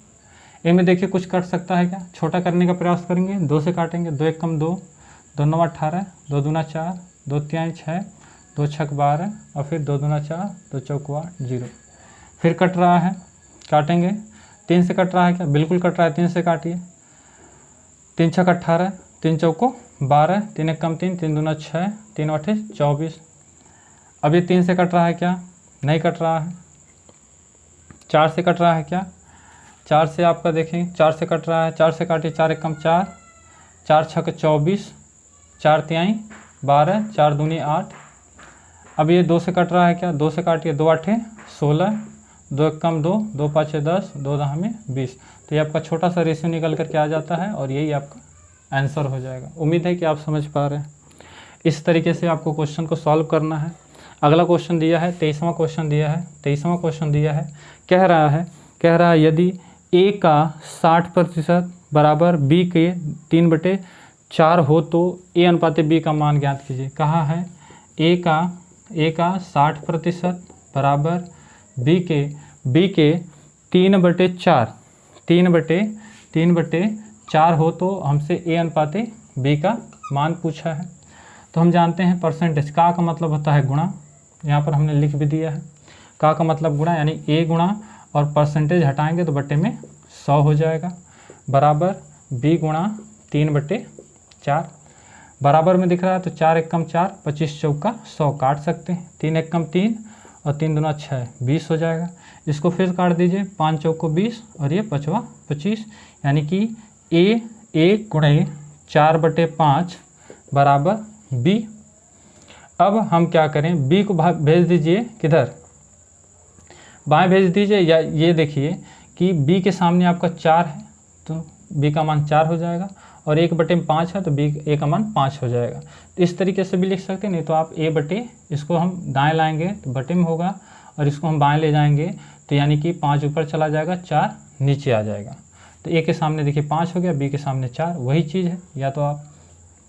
इनमें देखिए कुछ कट सकता है क्या, छोटा करने का प्रयास करेंगे, 2 से काटेंगे, 2 एक कम 2, 2 9 18, 2 दूना 4, 2 तिहाई 6, 2 छक 12 और फिर 2 दूना 4, 2 चौको 8 0। फिर कट रहा है, काटेंगे, 3 से कट रहा है क्या, बिल्कुल कट रहा है, 3 से काटिए, 3 छक 18, 3 चौको 12, 3 एक कम 3, 3 दूना 6, 3 8 24। अब ये 3 से कट रहा है क्या, नहीं कट रहा है। 4 से कट रहा है क्या, 4 से आपका देखें, 4 से कट रहा है, 4 से काटिए, 4 एक कम 4, 4 छक 24, 4 तिहाई 12, 4 दूनी 8। अब ये 2 से कट रहा है क्या, 2 से काटिए, 2 8 16, 2 एक कम 2, 2 5 10, 2 10 में 20। तो ये आपका छोटा सा रेशियो निकल करके आ जाता है और यही आपका आंसर हो जाएगा। उम्मीद है कि आप समझ पा रहे हैं। इस तरीके से आपको क्वेश्चन को सॉल्व करना है। अगला क्वेश्चन दिया है, 23वां क्वेश्चन दिया है। 23वां क्वेश्चन दिया है, कह रहा है यदि A का 60% बराबर B के 3/4 हो तो A अनुपाते B का मान ज्ञात कीजिए। कहा है A का 60% बराबर B के 3/4 हो तो हमसे A अनुपाते B का मान पूछा है। तो हम जानते हैं परसेंटेज का मतलब होता है गुणा, यहाँ पर हमने लिख भी दिया है, का मतलब गुणा, यानी A गुणा और परसेंटेज हटाएंगे तो बटे में 100 हो जाएगा, बराबर B गुणा 3/4। बराबर में दिख रहा है तो 4 एक कम 4, 25 चौका 100 काट सकते हैं, 3 एक कम 3 और 3 दूना 6 20 हो जाएगा। इसको फिर काट दीजिए, 5 चौको 20 और ये 5वां 25, यानी कि A गुणे 4/5 बराबर B। अब हम क्या करें, B को भेज दीजिए किधर, बाएं भेज दीजिए, या ये देखिए कि B के सामने आपका 4 है तो B का मान 4 हो जाएगा, और 1/5 है तो A का मान 5 हो जाएगा। तो इस तरीके से भी लिख सकते हैं, नहीं तो आप इसको हम दाएं लाएंगे तो बटे में होगा, और इसको हम बाएं ले जाएंगे तो यानी कि 5 ऊपर चला जाएगा, 4 नीचे आ जाएगा। तो A के सामने देखिए 5 हो गया, B के सामने 4, वही चीज़ है। या तो आप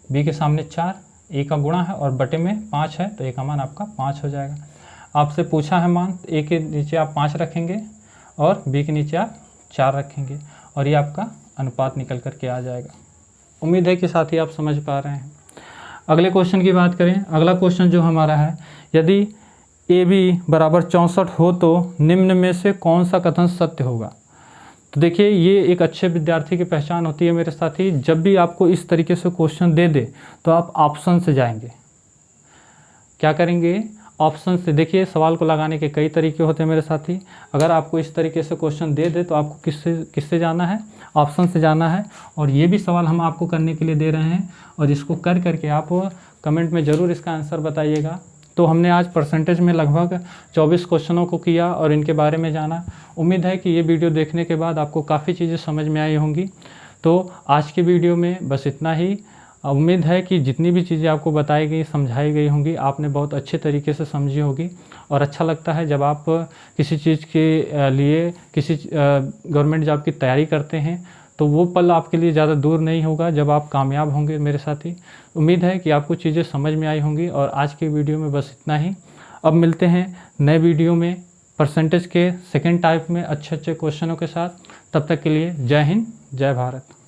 B के सामने 4, A का गुणा है और बटे में 5 है तो A का मान आपका 5 हो जाएगा। आपसे पूछा है मान, A के नीचे आप 5 रखेंगे और B के नीचे आप 4 रखेंगे, और ये आपका अनुपात निकल करके आ जाएगा। उम्मीद है कि साथी आप समझ पा रहे हैं। अगले क्वेश्चन की बात करें। अगला क्वेश्चन जो हमारा है, यदि AB बराबर 64 हो तो निम्न में से कौन सा कथन सत्य होगा। तो देखिए, ये एक अच्छे विद्यार्थी की पहचान होती है मेरे साथी। जब भी आपको इस तरीके से क्वेश्चन दे दे तो आप ऑप्शन से जाएंगे। क्या करेंगे, ऑप्शन से। देखिए, सवाल को लगाने के कई तरीके होते हैं मेरे साथी। अगर आपको इस तरीके से क्वेश्चन दे दे तो आपको किससे जाना है, ऑप्शन से जाना है। और ये भी सवाल हम आपको करने के लिए दे रहे हैं, और इसको कर करके आप कमेंट में ज़रूर इसका आंसर बताइएगा तो हमने आज परसेंटेज में लगभग 24 क्वेश्चनों को किया और इनके बारे में जाना। उम्मीद है कि ये वीडियो देखने के बाद आपको काफ़ी चीज़ें समझ में आई होंगी। तो आज के वीडियो में बस इतना ही। उम्मीद है कि जितनी भी चीज़ें आपको बताई गई, समझाई गई होंगी, आपने बहुत अच्छे तरीके से समझी होगी। और अच्छा लगता है जब आप किसी चीज़ के लिए किसी गवर्नमेंट जॉब की तैयारी करते हैं, तो वो पल आपके लिए ज़्यादा दूर नहीं होगा जब आप कामयाब होंगे मेरे साथी। उम्मीद है कि आपको चीज़ें समझ में आई होंगी और आज के वीडियो में बस इतना ही। अब मिलते हैं नए वीडियो में परसेंटेज के सेकंड टाइप में अच्छे क्वेश्चनों के साथ। तब तक के लिए जय हिंद, जय भारत।